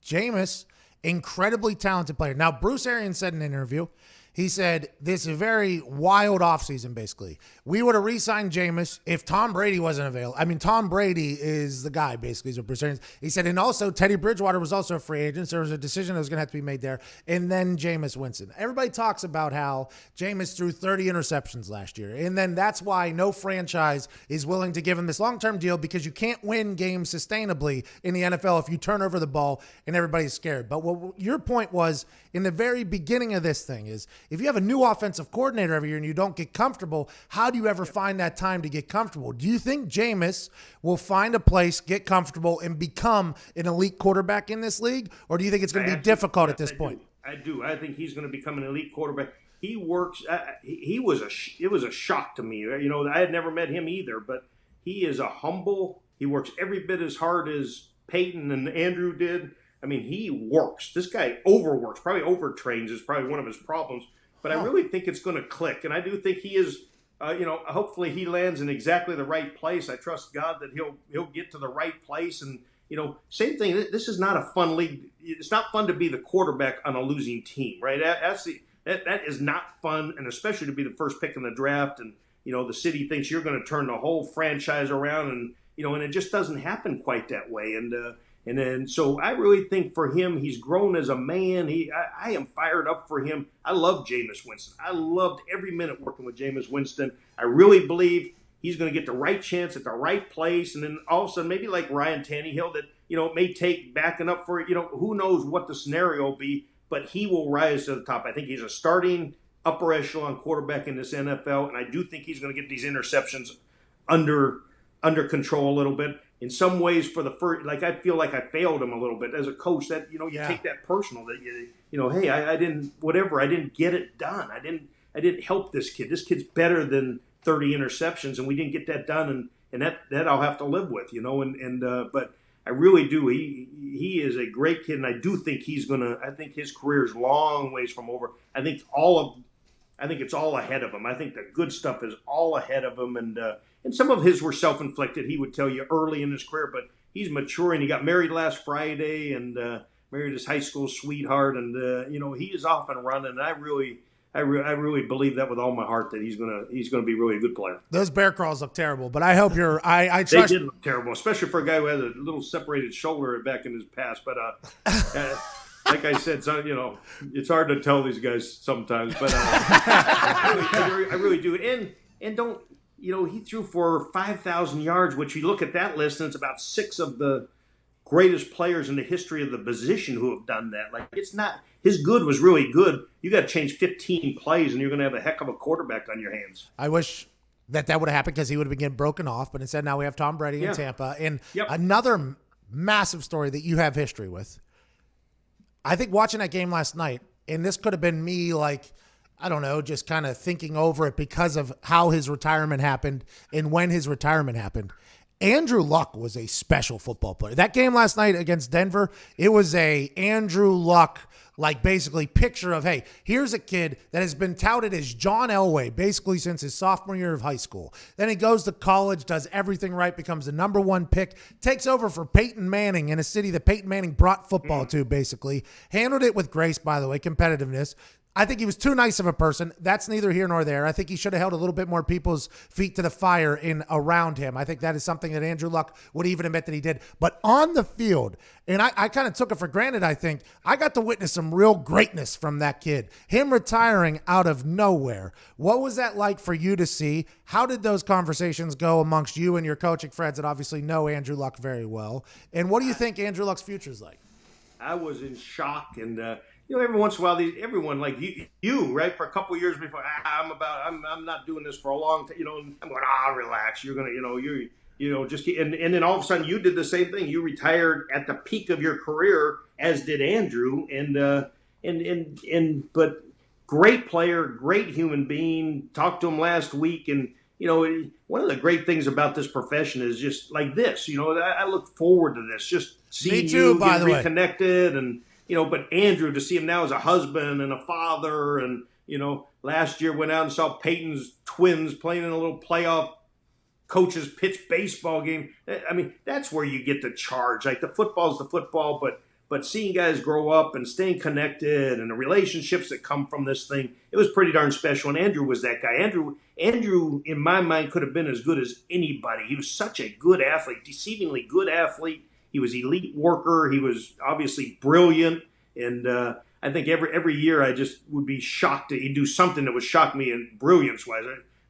Jameis, incredibly talented player. Now, Bruce Arians said in an interview, he said, this is a very wild offseason, basically. We would have re-signed Jameis if Tom Brady wasn't available. I mean, Tom Brady is the guy, basically, is what Bruce Arians. He said, and also Teddy Bridgewater was also a free agent, so there was a decision that was going to have to be made there. And then Jameis Winston. Everybody talks about how Jameis threw 30 interceptions last year. And then that's why no franchise is willing to give him this long-term deal, because you can't win games sustainably in the NFL if you turn over the ball and everybody's scared. But what your point was in the very beginning of this thing is, if you have a new offensive coordinator every year and you don't get comfortable, how do you ever find that time to get comfortable? Do you think Jameis will find a place, get comfortable, and become an elite quarterback in this league? Or do you think it's going to be difficult at this point? I do. I think he's going to become an elite quarterback. He works. It was a shock to me. I had never met him either, but he is a humble. He works every bit as hard as Peyton and Andrew did. I mean, he works. This guy overworks, probably overtrains is probably one of his problems. But I really think it's going to click. And I do think he is, hopefully he lands in exactly the right place. I trust God that he'll get to the right place. And, same thing. This is not a fun league. It's not fun to be the quarterback on a losing team, right? That is not fun. And especially to be the first pick in the draft. And, the city thinks you're going to turn the whole franchise around. And, and it just doesn't happen quite that way. And then, so I really think for him, he's grown as a man. I am fired up for him. I love Jameis Winston. I loved every minute working with Jameis Winston. I really believe he's going to get the right chance at the right place. And then all of a sudden, maybe like Ryan Tannehill, that, it may take backing up for it. Who knows what the scenario will be, but he will rise to the top. I think he's a starting upper echelon quarterback in this NFL. And I do think he's going to get these interceptions under control a little bit. In some ways, for the first, I feel like I failed him a little bit as a coach. That you take that personal. That hey, I didn't get it done. I didn't help this kid. This kid's better than 30 interceptions, and we didn't get that done. And that I'll have to live with. But I really do. He is a great kid, and I do think he's gonna. I think his career is long ways from over. I think it's all ahead of him. I think the good stuff is all ahead of him, and some of his were self-inflicted, he would tell you, early in his career, but he's maturing. He got married last Friday and married his high school sweetheart, and he is off and running. And I really believe that with all my heart, that he's gonna be really a good player. Those bear crawls look terrible, but I hope you're. I trust. They did look terrible, especially for a guy who had a little separated shoulder back in his past. But like I said, so, it's hard to tell these guys sometimes. But I really do. And don't. He threw for 5,000 yards, which you look at that list, and it's about 6 of the greatest players in the history of the position who have done that. It's not – his good was really good. You got to change 15 plays, and you're going to have a heck of a quarterback on your hands. I wish that would have happened, because he would have been getting broken off. But instead, now we have Tom Brady in Tampa. And another massive story that you have history with. I think watching that game last night, and this could have been me I don't know, just kind of thinking over it because of how his retirement happened and when his retirement happened. Andrew Luck was a special football player. That game last night against Denver, it was a Andrew Luck, basically picture of, hey, here's a kid that has been touted as John Elway basically since his sophomore year of high school. Then he goes to college, does everything right, becomes the number 1 pick, takes over for Peyton Manning in a city that Peyton Manning brought football to, basically. Handled it with grace, by the way, competitiveness. I think he was too nice of a person. That's neither here nor there. I think he should have held a little bit more people's feet to the fire in around him. I think that is something that Andrew Luck would even admit that he did. But on the field, and I kind of took it for granted, I think, I got to witness some real greatness from that kid. Him retiring out of nowhere. What was that like for you to see? How did those conversations go amongst you and your coaching friends that obviously know Andrew Luck very well? And what do you think Andrew Luck's future is like? I was in shock, and every once in a while, everyone like you, right? For a couple of years before, I'm not doing this for a long time. I'm going, relax. You're gonna, just and then all of a sudden you did the same thing. You retired at the peak of your career, as did Andrew, and But great player, great human being. Talked to him last week, and one of the great things about this profession is just like this. I look forward to this. Just seeing Me too, you by get the way. reconnected, and but Andrew, to see him now as a husband and a father, and last year went out and saw Peyton's twins playing in a little playoff coaches pitch baseball game. I mean, that's where you get the charge. Like the football's the football, but seeing guys grow up and staying connected and the relationships that come from this thing, it was pretty darn special. And Andrew was that guy. Andrew, in my mind, could have been as good as anybody. He was such a good athlete, deceivingly good athlete. He was elite worker. He was obviously brilliant. And I think every year I just would be shocked that he'd do something that would shock me in brilliance-wise.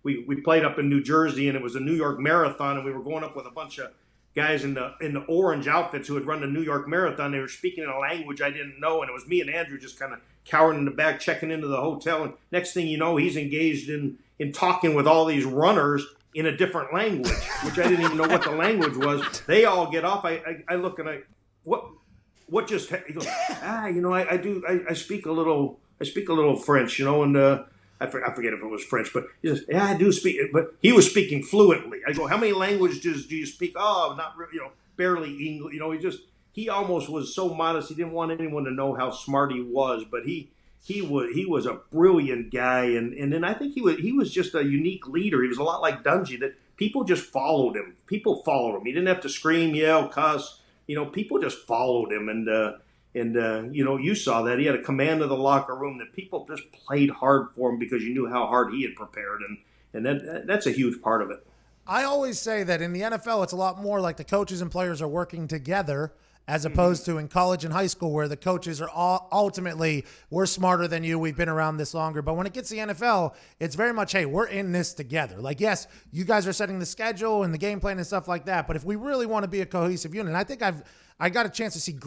We played up in New Jersey, and it was a New York Marathon, and we were going up with a bunch of guys in the orange outfits who had run the New York Marathon. They were speaking in a language I didn't know, and it was me and Andrew just kind of cowering in the back, checking into the hotel. And next thing you know, he's engaged in talking with all these runners in a different language, which I didn't even know what the language was. They all get off. I look and what just? He goes, I speak a little French, and. I forget if it was French, but he says, yeah, I do speak. But he was speaking fluently. I go, how many languages do you speak? Oh, not really, barely English. He almost was so modest. He didn't want anyone to know how smart he was, but he was a brilliant guy, and then I think he was just a unique leader. He was a lot like Dungy, that people just followed him. People followed him. He didn't have to scream, yell, cuss. People just followed him, and you saw that. He had a command of the locker room that people just played hard for him because you knew how hard he had prepared, and that's a huge part of it. I always say that in the NFL, it's a lot more like the coaches and players are working together as opposed to in college and high school where the coaches are all ultimately, we're smarter than you, we've been around this longer. But when it gets to the NFL, it's very much, hey, we're in this together. Like, yes, you guys are setting the schedule and the game plan and stuff like that, but if we really want to be a cohesive unit, and I think I got a chance to see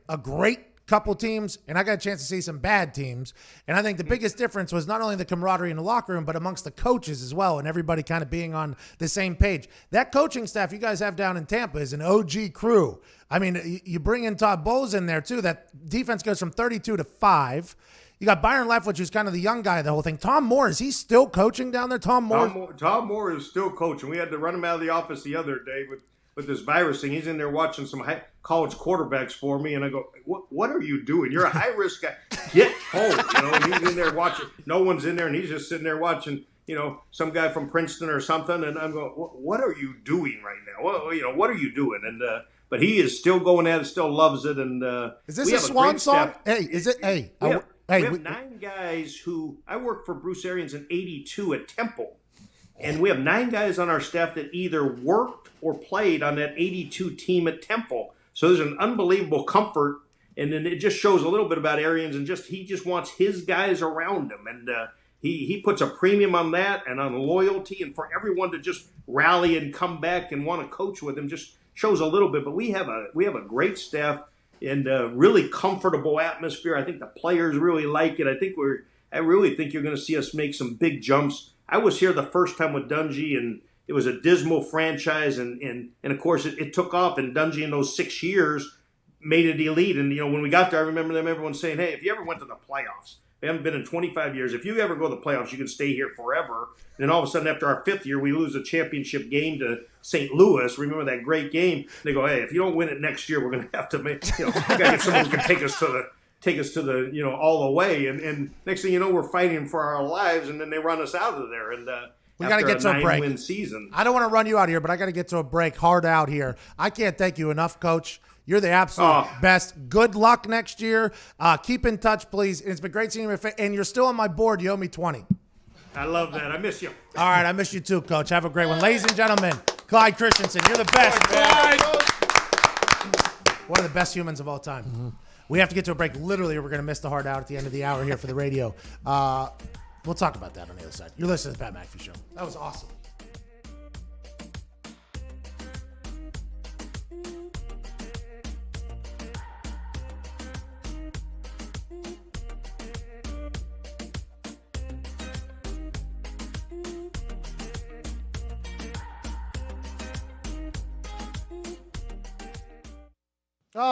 a great couple teams, and I got a chance to see some bad teams. And I think the biggest difference was not only the camaraderie in the locker room, but amongst the coaches as well, and everybody kind of being on the same page. That coaching staff you guys have down in Tampa is an OG crew. I mean, you bring in Todd Bowles in there too. That defense goes from 32 to 5. You got Byron Leftwich, who's kind of the young guy of the whole thing. Tom Moore, is he still coaching down there? Tom Moore is still coaching. We had to run him out of the office the other day with this virus thing. He's in there watching some college quarterbacks for me, and I go, what are you doing? You're a high-risk guy. Get home. And he's in there watching. No one's in there, and he's just sitting there watching, some guy from Princeton or something, and I'm going, what are you doing right now? What are you doing? And but he is still going at it, still loves it, and is this a swan song? Hey, is it? We have 9 guys who – I worked for Bruce Arians in '82 at Temple. And we have 9 guys on our staff that either worked or played on that '82 team at Temple. So there's an unbelievable comfort, and then it just shows a little bit about Arians, and he just wants his guys around him, and he puts a premium on that and on loyalty, and for everyone to just rally and come back and want to coach with him just shows a little bit. But we have a great staff and a really comfortable atmosphere. I think the players really like it. I really think you're going to see us make some big jumps. I was here the first time with Dungy, and it was a dismal franchise, and of course it took off, and Dungy in those 6 years made it elite. And when we got there, I remember everyone saying, hey, if you ever went to the playoffs, we haven't been in 25 years, if you ever go to the playoffs, you can stay here forever. And then all of a sudden, after our 5th year, we lose a championship game to St. Louis. Remember that great game? They go, hey, if you don't win it next year, we're going to have to make, we got to get someone who can take us to the all the way, and next thing you know, we're fighting for our lives, and then they run us out of there, and we got to get to a break. 9-win season. I don't want to run you out here, but I got to get to a break hard out here. I can't thank you enough, Coach. You're the absolute best. Good luck next year. Keep in touch, please. It's been great seeing you, and you're still on my board. You owe me 20. I love that. I miss you. All right, I miss you too, Coach. Have a great one. Ladies and gentlemen, Clyde Christensen, you're the best. Clyde. One of the best humans of all time. Mm-hmm. We have to get to a break. Literally, we're going to miss the hard out at the end of the hour here for the radio. We'll talk about that on the other side. You're listening to the Pat McAfee Show. That was awesome.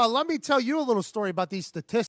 Let me tell you a little story about these statistics.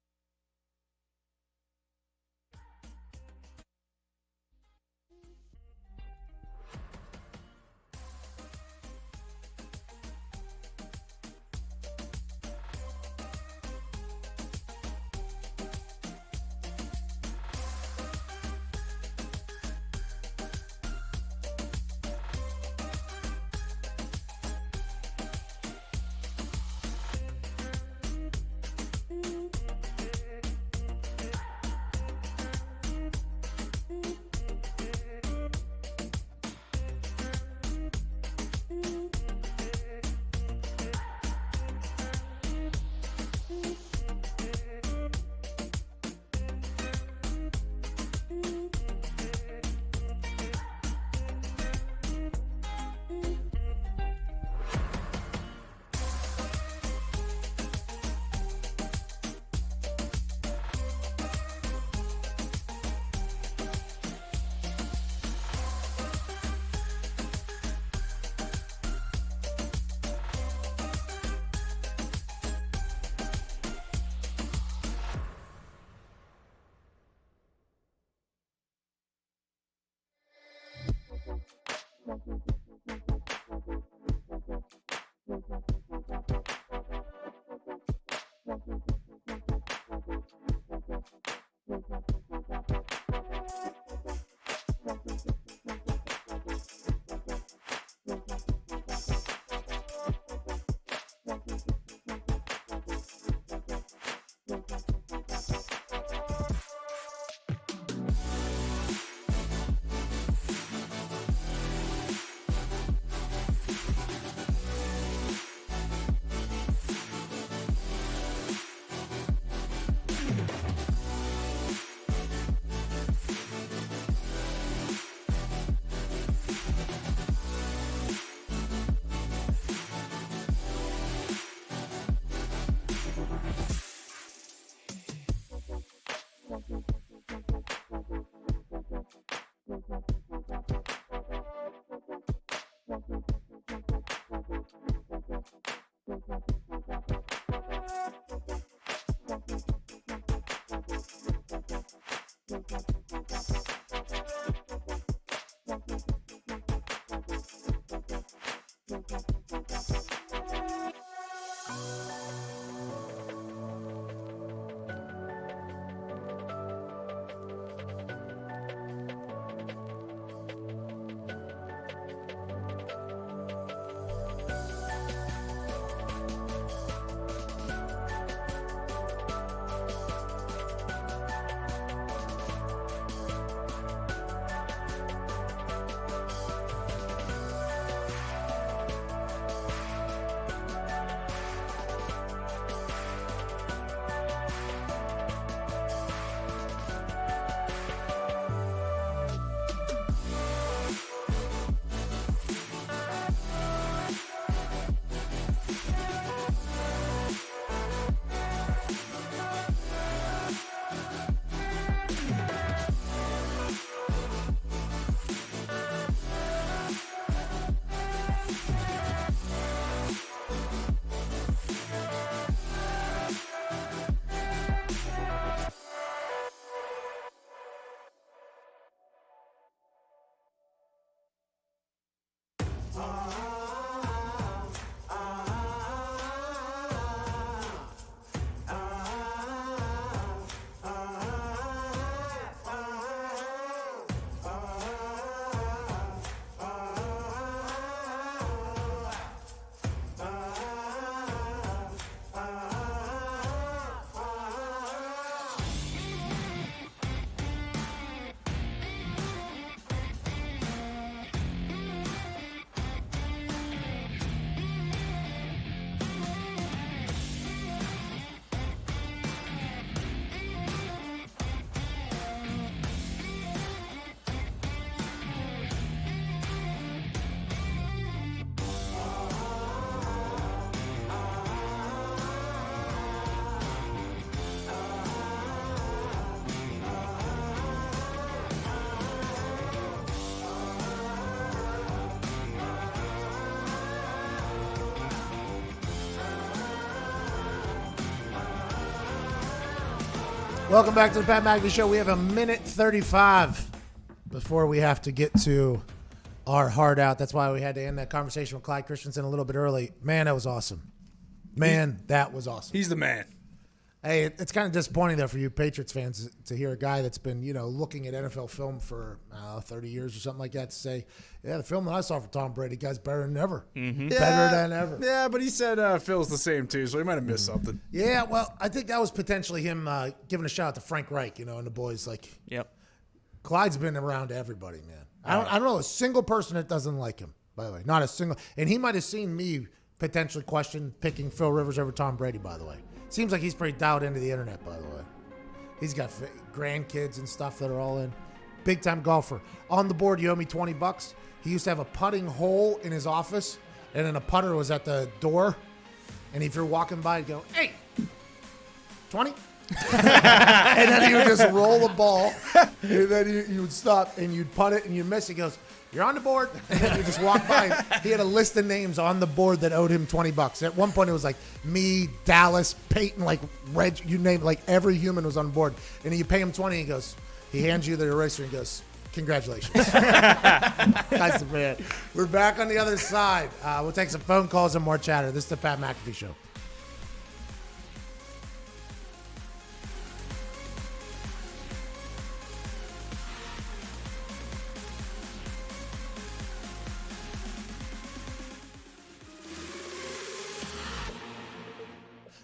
Welcome back to the Pat McAfee Show. We have a minute 35 before we have to get to our heart out. That's why we had to end that conversation with Clyde Christensen a little bit early. Man, that was awesome. That was awesome. He's the man. Hey, it's kind of disappointing, though, for you Patriots fans to hear a guy that's been, looking at NFL film for 30 years or something like that to say, yeah, the film that I saw for Tom Brady, guy's better than ever. Mm-hmm. Better than ever. Yeah, but he said Phil's the same, too, so he might have missed something. Yeah, well, I think that was potentially him giving a shout out to Frank Reich, and the boys. Yep. Clyde's been around everybody, man. I don't know a single person that doesn't like him, by the way. Not a single. And he might have seen me potentially question picking Phil Rivers over Tom Brady, by the way. Seems like he's pretty dialed into the internet, by the way. He's got grandkids and stuff that are all in. Big time golfer. On the board, you owe me $20. He used to have a putting hole in his office, and then a putter was at the door. And if you're walking by, you'd go, hey, 20? And then he would just roll the ball, and then you would stop, and you'd putt it, and you'd miss. He goes, you're on the board. And then you just walk by. He had a list of names on the board that owed him $20. At one point, it was like me, Dallas, Peyton, Reg, you name it, every human was on board. And you pay him $20, he hands you the eraser and goes, congratulations. That's the man. We're back on the other side. We'll take some phone calls and more chatter. This is the Pat McAfee Show.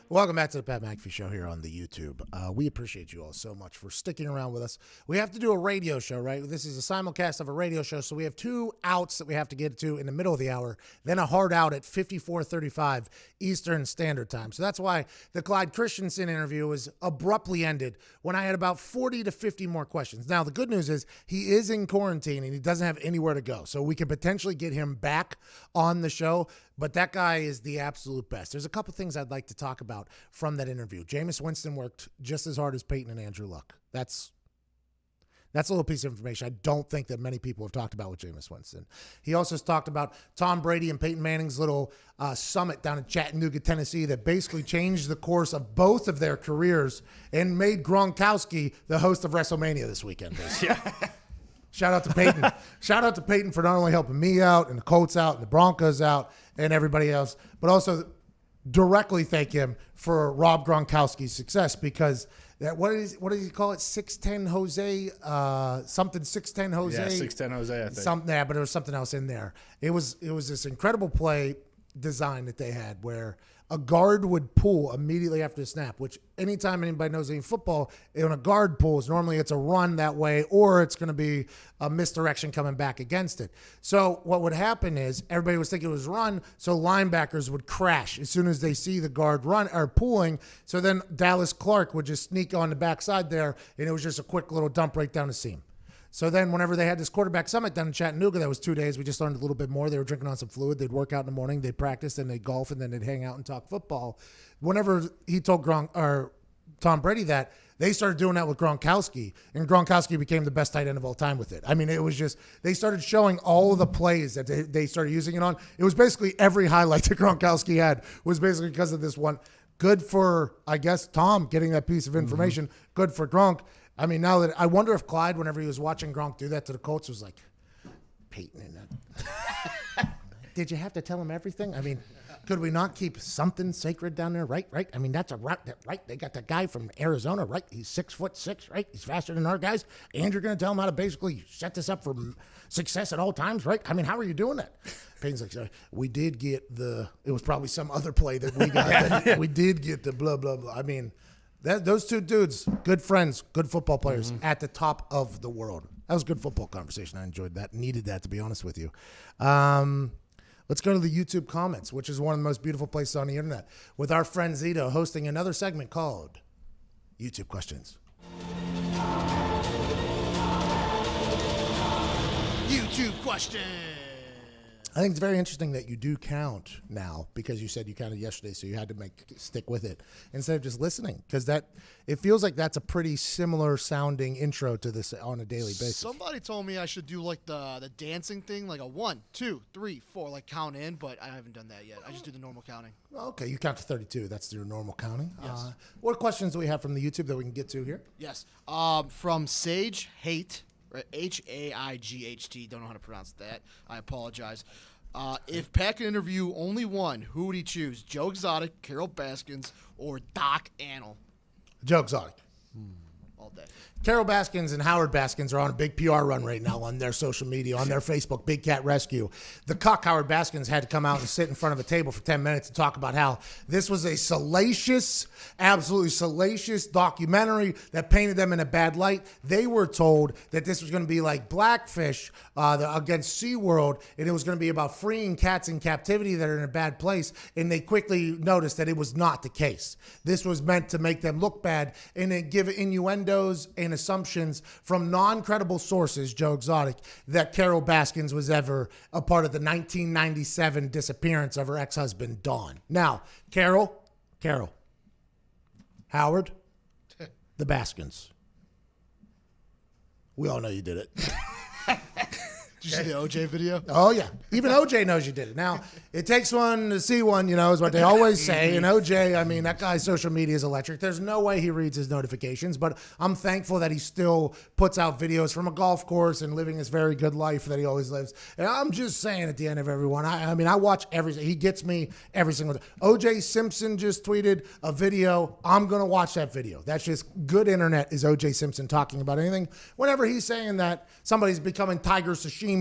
Welcome back to the Pat McAfee Show here on the YouTube. We appreciate you all so much for sticking around with us. We have to do a radio show, right? This is a simulcast of a radio show, so we have 2 outs that we have to get to in the middle of the hour, then a hard out at 54:35 Eastern Standard Time. So that's why the Clyde Christensen interview was abruptly ended when I had about 40 to 50 more questions. Now, the good news is he is in quarantine and he doesn't have anywhere to go, so we could potentially get him back on the show. But that guy is the absolute best. There's a couple things I'd like to talk about from that interview. Jameis Winston worked just as hard as Peyton and Andrew Luck. That's a little piece of information I don't think that many people have talked about with Jameis Winston. He also talked about Tom Brady and Peyton Manning's little summit down in Chattanooga, Tennessee that basically changed the course of both of their careers and made Gronkowski the host of WrestleMania this weekend. Shout out to Peyton. Shout out to Peyton for not only helping me out and the Colts out and the Broncos out and everybody else, but also directly thank him for Rob Gronkowski's success because that what does he call it? 6'10 Jose, something 6'10 Jose. Yeah, 6'10 Jose, I think. Something there, but there was something else in there. It was this incredible play design that they had where a guard would pull immediately after the snap, which anytime anybody knows any football, when a guard pulls, normally it's a run that way or it's going to be a misdirection coming back against it. So what would happen is everybody was thinking it was run, so linebackers would crash as soon as they see the guard run or pulling. So then Dallas Clark would just sneak on the backside there, and it was just a quick little dump right down the seam. So then whenever they had this quarterback summit down in Chattanooga, that was 2 days. We just learned a little bit more. They were drinking on some fluid. They'd work out in the morning. They'd practice, and they'd golf, and then they'd hang out and talk football. Whenever he told Tom Brady that, they started doing that with Gronkowski, and Gronkowski became the best tight end of all time with it. I mean, it was just they started showing all of the plays that they started using it on. It was basically every highlight that Gronkowski had was basically because of this one. Good for, I guess, Tom getting that piece of information. Mm-hmm. Good for Gronk. I mean, now that I wonder if Clyde, whenever he was watching Gronk do that to the Colts, was like, Peyton and that. Did you have to tell him everything? I mean, could we not keep something sacred down there? Right. I mean, that's a right. They got that guy from Arizona, right? He's 6'6", right? He's faster than our guys. And you're going to tell him how to basically set this up for success at all times, right? I mean, how are you doing that? Peyton's like, we did get it was probably some other play that we got. We did get the blah, blah, blah. I mean, those two dudes, good friends, good football players at the top of the world. That was a good football conversation. I enjoyed that. Needed that, to be honest with you. Let's go to the YouTube comments, which is one of the most beautiful places on the internet, with our friend Zito hosting another segment called YouTube Questions. YouTube Questions. I think it's very interesting that you do count now because you said you counted yesterday, so you had to stick with it instead of just listening because it feels like that's a pretty similar sounding intro to this on a daily basis. Somebody told me I should do like the dancing thing, like a 1, 2, 3, 4, like count in, but I haven't done that yet. I just do the normal counting. Okay, you count to 32. That's your normal counting. Yes. What questions do we have from the YouTube that we can get to here? Yes. From Sage Hate. Right, Haight, don't know how to pronounce that. I apologize. If Pat could interview only one, who would he choose? Joe Exotic, Carol Baskins, or Doc Annell? Joe Exotic. All day. Carol Baskins and Howard Baskins are on a big PR run right now on their social media, on their Facebook, Big Cat Rescue. The cuck Howard Baskins had to come out and sit in front of a table for 10 minutes and talk about how this was a salacious, absolutely salacious documentary that painted them in a bad light. They were told that this was going to be like Blackfish against SeaWorld, and it was going to be about freeing cats in captivity that are in a bad place, and they quickly noticed that it was not the case. This was meant to make them look bad and then give innuendos and assumptions from non-credible sources, Joe Exotic, that Carol Baskins was ever a part of the 1997 disappearance of her ex-husband, Dawn. Now, Carol, Howard, the Baskins. We all know you did it. Did you see the OJ video? Oh, yeah. Even OJ knows you did it. Now, it takes one to see one, is what they always say. And OJ, I mean, that guy's social media is electric. There's no way he reads his notifications, but I'm thankful that he still puts out videos from a golf course and living this very good life that he always lives. And I'm just saying at the end of everyone, I mean, I watch everything. He gets me every single day. OJ Simpson just tweeted a video. I'm going to watch that video. That's just good internet is OJ Simpson talking about anything. Whenever he's saying that somebody's becoming Tiger Sashimi,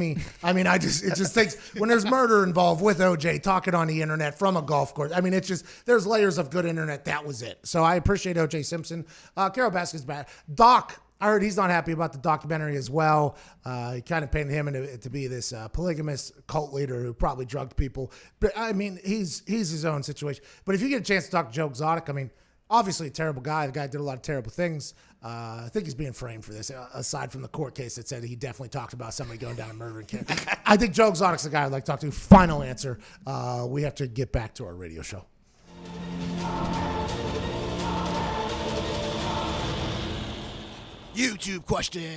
I mean, it just takes, when there's murder involved with OJ talking on the internet from a golf course. I mean, it's just, there's layers of good internet. That was it. So I appreciate OJ Simpson. Carol Baskins bad. Doc, I heard he's not happy about the documentary as well. He kind of painted him to be this polygamous cult leader who probably drugged people. But I mean, he's his own situation. But if you get a chance to talk to Joe Exotic, I mean, obviously a terrible guy. The guy did a lot of terrible things. I think he's being framed for this, aside from the court case that said he definitely talked about somebody going down a murdering camp. I think Joe Exotic's the guy I'd like to talk to. Final answer. We have to get back to our radio show. YouTube questions.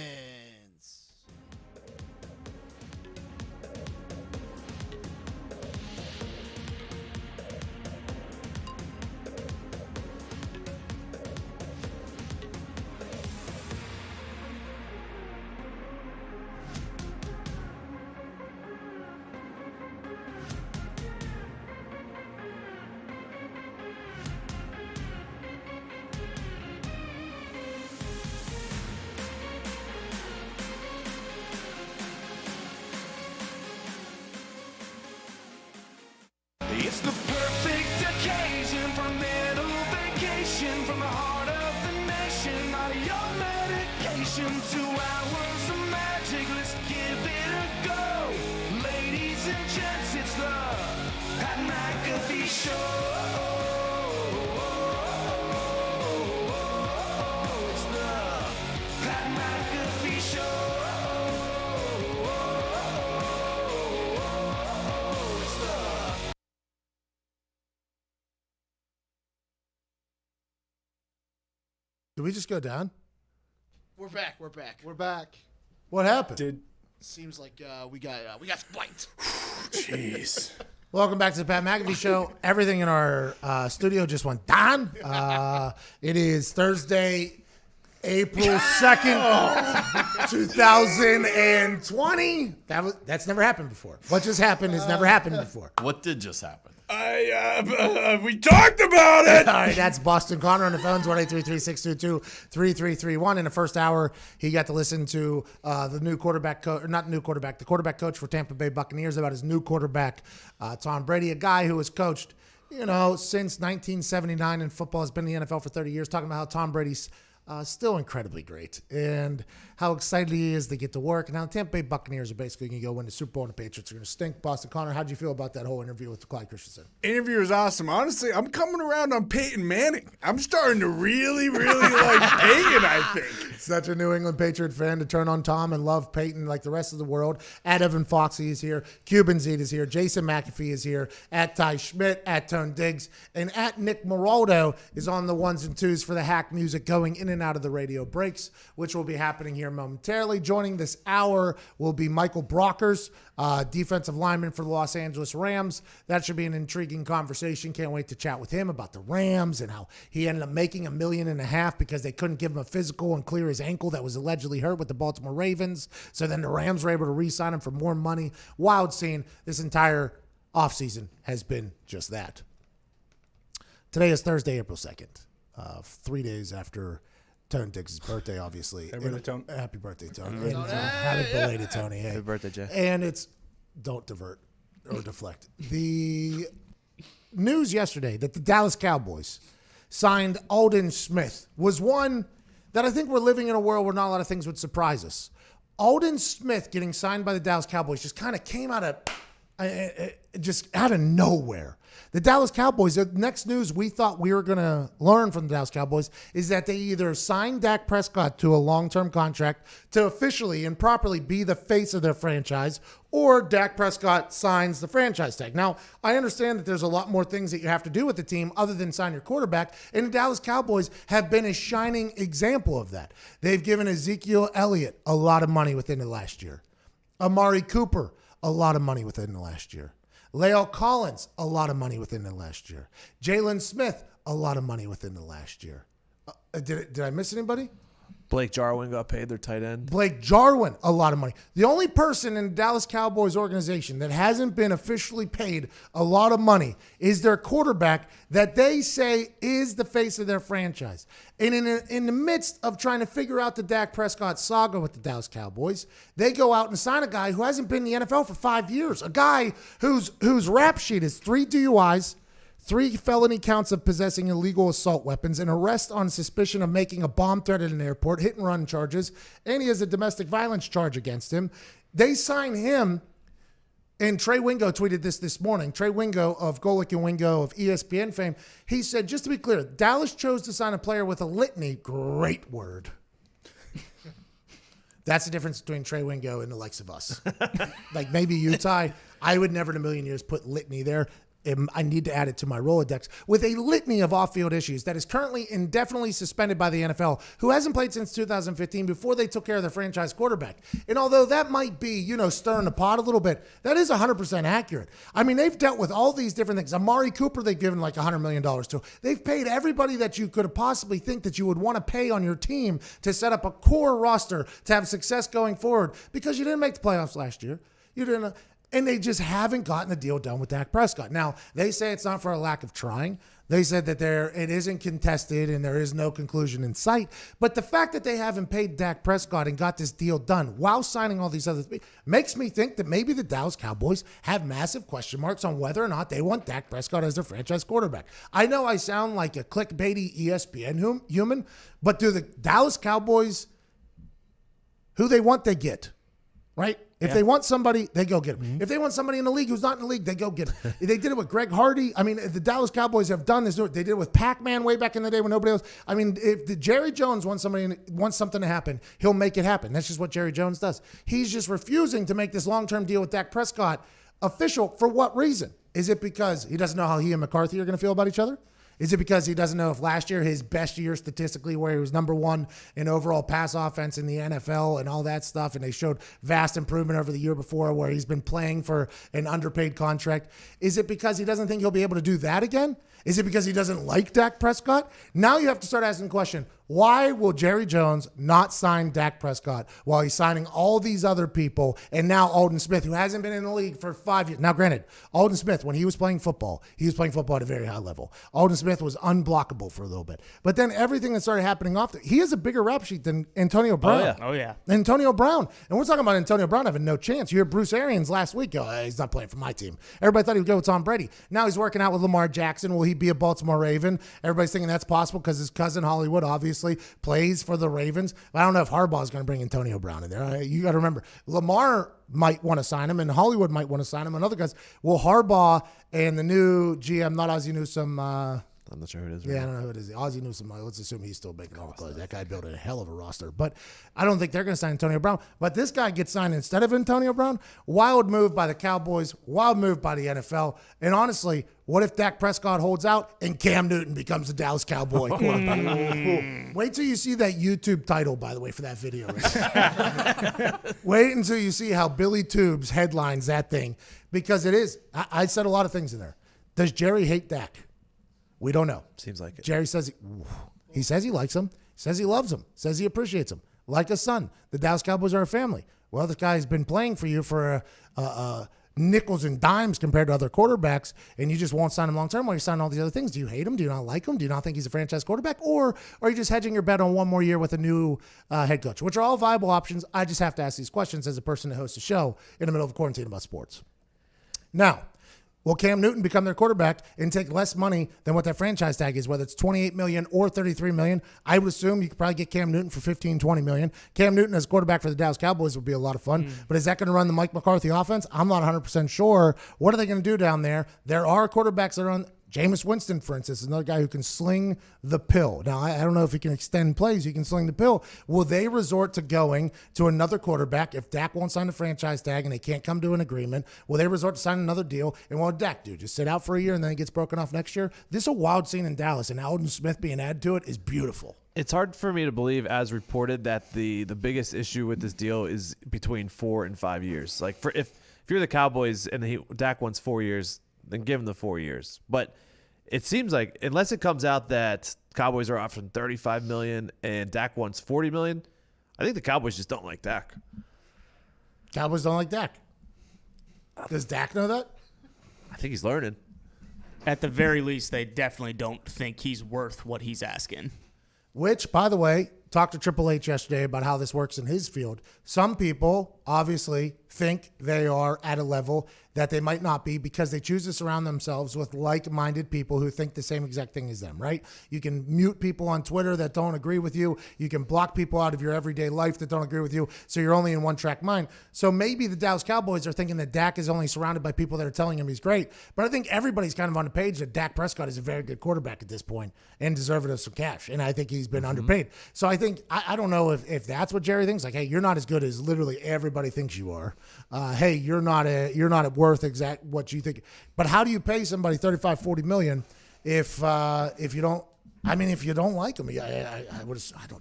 It's the perfect occasion for a little vacation from the heart of the nation. Not your medication, 2 hours of magic. Let's give it a go. Ladies and gents, it's the Pat McAfee Show. It's the Pat McAfee Show. Did we just go down? We're back. We're back. What happened? Seems like we got spiked. Jeez. Welcome back to the Pat McAfee Show. Everything in our studio just went down. It is Thursday, April 2nd, 2020. That's never happened before. What just happened has never happened before. What did just happen? We talked about it. All right, that's Boston Connor on the phones, 1-833-622-3331. In the first hour, he got to listen to the new quarterback coach, the quarterback coach for Tampa Bay Buccaneers about his new quarterback, Tom Brady, a guy who has coached, since 1979 in football, has been in the NFL for 30 years, talking about how Tom Brady's still incredibly great. And how excited he is to get to work. And how the Tampa Bay Buccaneers are basically going to go win the Super Bowl and the Patriots are going to stink. Boston Connor, how'd you feel about that whole interview with Clyde Christensen? Interview was awesome. Honestly, I'm coming around on Peyton Manning. I'm starting to really like Peyton, I think. Such a New England Patriot fan to turn on Tom and love Peyton like the rest of the world. At Evan Foxy is here. Cuban Zed is here. Jason McAfee is here. At Ty Schmidt. At Tone Diggs. And at Nick Moraldo is on the ones and twos for the hack music going in and out of the radio breaks, which will be happening here momentarily. Joining this hour will be Michael Brockers, defensive lineman for the Los Angeles Rams. That should be an intriguing conversation. Can't wait to chat with him about the Rams and how he ended up making $1.5 million because they couldn't give him a physical and clear his ankle that was allegedly hurt with the Baltimore Ravens. So then the Rams were able to re-sign him for more money. Wild scene. This entire offseason has been just that. Today is Thursday, April 2nd. 3 days after Tone Diggs' birthday, obviously. Happy birthday, Tone. Happy birthday, Tony. Happy belated, Tony. Hey. Happy birthday, Jay. And don't divert or deflect. The news yesterday that the Dallas Cowboys signed Aldon Smith was one that I think we're living in a world where not a lot of things would surprise us. Aldon Smith getting signed by the Dallas Cowboys just kind of came out of nowhere. The Dallas Cowboys, the next news we thought we were going to learn from the Dallas Cowboys is that they either signed Dak Prescott to a long-term contract to officially and properly be the face of their franchise, or Dak Prescott signs the franchise tag. Now, I understand that there's a lot more things that you have to do with the team other than sign your quarterback, and the Dallas Cowboys have been a shining example of that. They've given Ezekiel Elliott a lot of money within the last year. Amari Cooper, a lot of money within the last year. La'el Collins, a lot of money within the last year. Jalen Smith, a lot of money within the last year. Did I miss anybody? Blake Jarwin got paid, their tight end. Blake Jarwin, a lot of money. The only person in the Dallas Cowboys organization that hasn't been officially paid a lot of money is their quarterback that they say is the face of their franchise. And in the midst of trying to figure out the Dak Prescott saga with the Dallas Cowboys, they go out and sign a guy who hasn't been in the NFL for 5 years, a guy whose rap sheet is 3 DUIs, 3 felony counts of possessing illegal assault weapons, an arrest on suspicion of making a bomb threat at an airport, hit and run charges, and he has a domestic violence charge against him. They sign him, and Trey Wingo tweeted this morning. Trey Wingo of Golick and Wingo of ESPN fame, he said, just to be clear, Dallas chose to sign a player with a litany, great word. That's the difference between Trey Wingo and the likes of us. Like maybe you, Ty, I would never in a million years put litany there. I need to add it to my Rolodex, with a litany of off-field issues that is currently indefinitely suspended by the NFL, who hasn't played since 2015 before they took care of their franchise quarterback. And although that might be, stirring the pot a little bit, that is 100% accurate. I mean, they've dealt with all these different things. Amari Cooper, they've given like $100 million to. They've paid everybody that you could possibly think that you would want to pay on your team to set up a core roster to have success going forward, because you didn't make the playoffs last year. You didn't. And they just haven't gotten the deal done with Dak Prescott. Now, they say it's not for a lack of trying. They said that it isn't contested and there is no conclusion in sight. But the fact that they haven't paid Dak Prescott and got this deal done while signing all these other things makes me think that maybe the Dallas Cowboys have massive question marks on whether or not they want Dak Prescott as their franchise quarterback. I know I sound like a clickbaity ESPN human, but do the Dallas Cowboys, who they want, they get, right? If they want somebody, they go get him. Mm-hmm. If they want somebody in the league who's not in the league, they go get him. They did it with Greg Hardy. I mean, the Dallas Cowboys have done this. They did it with Pac-Man way back in the day when nobody else. I mean, if the Jerry Jones wants something to happen, he'll make it happen. That's just what Jerry Jones does. He's just refusing to make this long-term deal with Dak Prescott official. For what reason? Is it because he doesn't know how he and McCarthy are going to feel about each other? Is it because he doesn't know if last year, his best year statistically, where he was number 1 in overall pass offense in the NFL and all that stuff, and they showed vast improvement over the year before where he's been playing for an underpaid contract? Is it because he doesn't think he'll be able to do that again? Is it because he doesn't like Dak Prescott? Now you have to start asking the question, why will Jerry Jones not sign Dak Prescott while he's signing all these other people, and now Aldon Smith, who hasn't been in the league for 5 years? Now, granted, Aldon Smith, when he was playing football at a very high level. Aldon Smith was unblockable for a little bit. But then everything that started happening off, he has a bigger rap sheet than Antonio Brown. Oh, yeah. Antonio Brown. And we're talking about Antonio Brown having no chance. You hear Bruce Arians last week, he's not playing for my team. Everybody thought he would go with Tom Brady. Now he's working out with Lamar Jackson. Will he be a Baltimore Raven? Everybody's thinking that's possible because his cousin Hollywood, obviously, obviously plays for the Ravens. But I don't know if Harbaugh is going to bring Antonio Brown in there. You got to remember, Lamar might want to sign him, and Hollywood might want to sign him, and other guys. Well, Harbaugh and the new GM, not Ozzie Newsome. I'm not sure who it is. Yeah, I don't know who it is. Ozzie Newsome. Let's assume he's still making all the clothes. That guy built a hell of a roster. But I don't think they're going to sign Antonio Brown. But this guy gets signed instead of Antonio Brown. Wild move by the Cowboys. Wild move by the NFL. And honestly, what if Dak Prescott holds out and Cam Newton becomes the Dallas Cowboy quarterback? Wait till you see that YouTube title, by the way, for that video. Right? Wait until you see how Billy Tubes headlines that thing. Because it is. I said a lot of things in there. Does Jerry hate Dak? We don't know. Seems like it. Jerry says he says he likes him, says he loves him, says he appreciates him, like a son. The Dallas Cowboys are a family. Well, this guy's been playing for you for nickels and dimes compared to other quarterbacks, and you just won't sign him long term while you're signing all these other things. Do you hate him? Do you not like him? Do you not think he's a franchise quarterback? Or are you just hedging your bet on one more year with a new head coach, which are all viable options? I just have to ask these questions as a person that hosts a show in the middle of quarantine about sports. Now, will Cam Newton become their quarterback and take less money than what that franchise tag is, whether it's $28 million or $33 million? I would assume you could probably get Cam Newton for $15, $20 million. Cam Newton as quarterback for the Dallas Cowboys would be a lot of fun. But is that going to run the Mike McCarthy offense? I'm not 100% sure. What are they going to do down there? There are quarterbacks that are on. Jameis Winston, for instance, is another guy who can sling the pill. Now, I don't know if he can extend plays. He can sling the pill. Will they resort to going to another quarterback if Dak won't sign the franchise tag and they can't come to an agreement? Will they resort to sign another deal? And what would Dak do? Just sit out for a year and then he gets broken off next year? This is a wild scene in Dallas, and Alden Smith being added to it is beautiful. It's hard for me to believe, as reported, that the biggest issue with this deal is between 4 and 5 years. Like, if you're the Cowboys and Dak wants 4 years, then give him the 4 years. But it seems like, unless it comes out that Cowboys are offering $35 million and Dak wants $40 million, I think the Cowboys just don't like Dak. Cowboys don't like Dak. Does Dak know that? I think he's learning. At the very least, they definitely don't think he's worth what he's asking. Which, by the way, talked to Triple H yesterday about how this works in his field. Some people obviously think they are at a level that they might not be because they choose to surround themselves with like-minded people who think the same exact thing as them, right? You can mute people on Twitter that don't agree with you. You can block people out of your everyday life that don't agree with you, so you're only in one-track mind. So maybe the Dallas Cowboys are thinking that Dak is only surrounded by people that are telling him he's great, but I think everybody's kind of on the page that Dak Prescott is a very good quarterback at this point and deserving of some cash, and I think he's been underpaid. So I think, I don't know if that's what Jerry thinks, like, hey, you're not as good as literally everybody thinks you are. Hey, you're not at worth exact what you think. But how do you pay somebody $35-40 million if you don't? I mean, if you don't like him,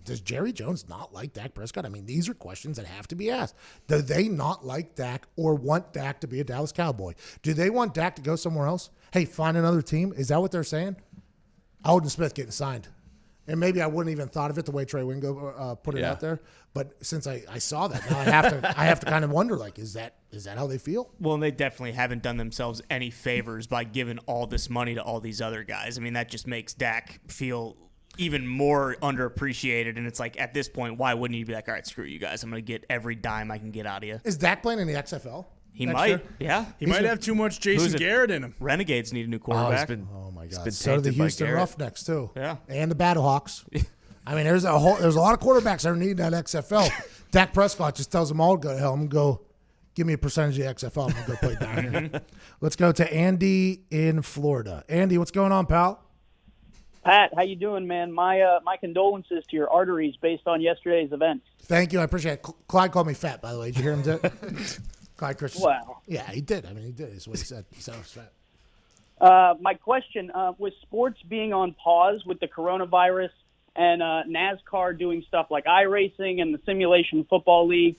does Jerry Jones not like Dak Prescott? I mean, these are questions that have to be asked. Do they not like Dak or want Dak to be a Dallas Cowboy? Do they want Dak to go somewhere else? Hey, find another team. Is that what they're saying? Alden Smith getting signed. And maybe I wouldn't even thought of it the way Trey Wingo put it out there. But since I saw that, now I have to kind of wonder, like, is that how they feel? Well, and they definitely haven't done themselves any favors by giving all this money to all these other guys. I mean, that just makes Dak feel even more underappreciated. And it's like, at this point, why wouldn't you be like, all right, screw you guys. I'm going to get every dime I can get out of you. Is Dak playing in the XFL? He might. Yeah. He might have too much Jason Garrett in him. Renegades need a new quarterback. Oh my God. So do the Houston Roughnecks too. Yeah. And the Battlehawks. I mean, there's a lot of quarterbacks that are needing that XFL. Dak Prescott just tells them all to go to hell. I'm going to go give me a percentage of the XFL. I'm going to go play down here. Let's go to Andy in Florida. Andy, what's going on, pal? Pat, how you doing, man? My condolences to your arteries based on yesterday's event. Thank you. I appreciate it. Clyde called me fat, by the way. Did you hear him do it? Clyde Christensen. Wow. Yeah, he did. I mean, he did. That's what he said. He said I was fat. My question, with sports being on pause with the coronavirus and NASCAR doing stuff like iRacing and the Simulation Football League,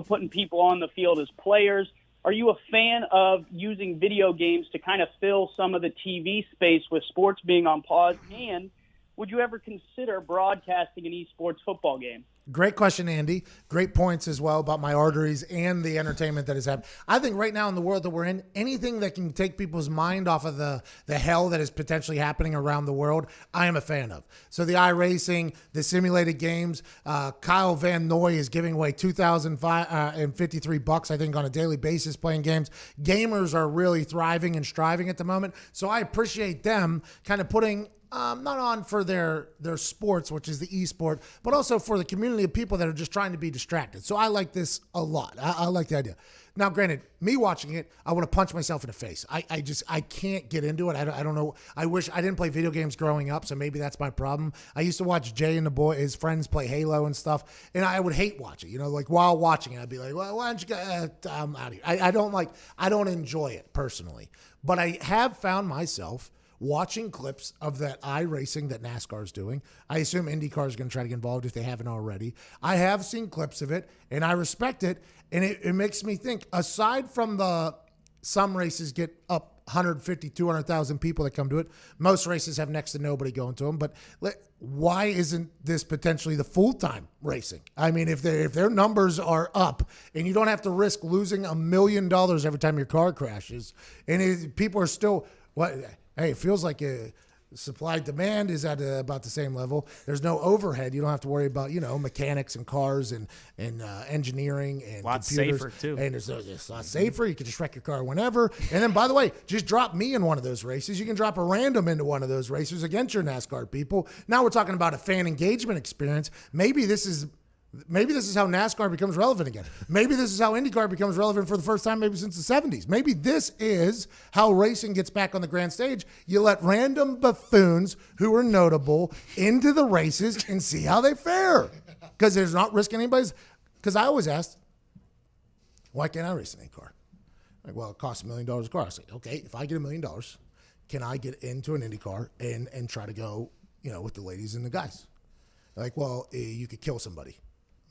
putting people on the field as players, are you a fan of using video games to kind of fill some of the TV space with sports being on pause? And would you ever consider broadcasting an esports football game? Great question, Andy. Great points as well about my arteries and the entertainment that is happening. I think right now in the world that we're in, anything that can take people's mind off of the hell that is potentially happening around the world, I am a fan of. So the iRacing, the simulated games, Kyle Van Noy is giving away $2,053, I think, on a daily basis playing games. Gamers are really thriving and striving at the moment. So I appreciate them kind of putting not on for their sports, which is the esport, but also for the community of people that are just trying to be distracted. So I like this a lot. I like the idea. Now, granted, me watching it, I want to punch myself in the face. I can't get into it. I don't know. I wish I didn't play video games growing up, so maybe that's my problem. I used to watch Jay and his friends play Halo and stuff, and I would hate watch it. Like while watching it, I'd be like, well, why don't you go? I'm out of here. I don't enjoy it personally, but I have found myself watching clips of that iRacing that NASCAR is doing. I assume IndyCar is going to try to get involved if they haven't already. I have seen clips of it, and I respect it, and it makes me think, aside from some races get up 150, 200,000 people that come to it, most races have next to nobody going to them, but why isn't this potentially the full-time racing? I mean, if their numbers are up, and you don't have to risk losing $1 million every time your car crashes, and people are still... Hey, it feels like supply demand is at about the same level. There's no overhead. You don't have to worry about mechanics and cars and engineering and a lot computers. safer too. And it's a lot safer. You can just wreck your car whenever. And then, by the way, just drop me in one of those races. You can drop a random into one of those races against your NASCAR people. Now we're talking about a fan engagement experience. Maybe this is how NASCAR becomes relevant again. Maybe this is how IndyCar becomes relevant for the first time maybe since the 70s. Maybe this is how racing gets back on the grand stage. You let random buffoons who are notable into the races and see how they fare. Because there's not risking anybody's. Because I always asked, why can't I race an IndyCar? Like, well, it costs $1 million a car. I said, okay, if I get $1 million, can I get into an IndyCar and try to go, with the ladies and the guys? Like, well, you could kill somebody.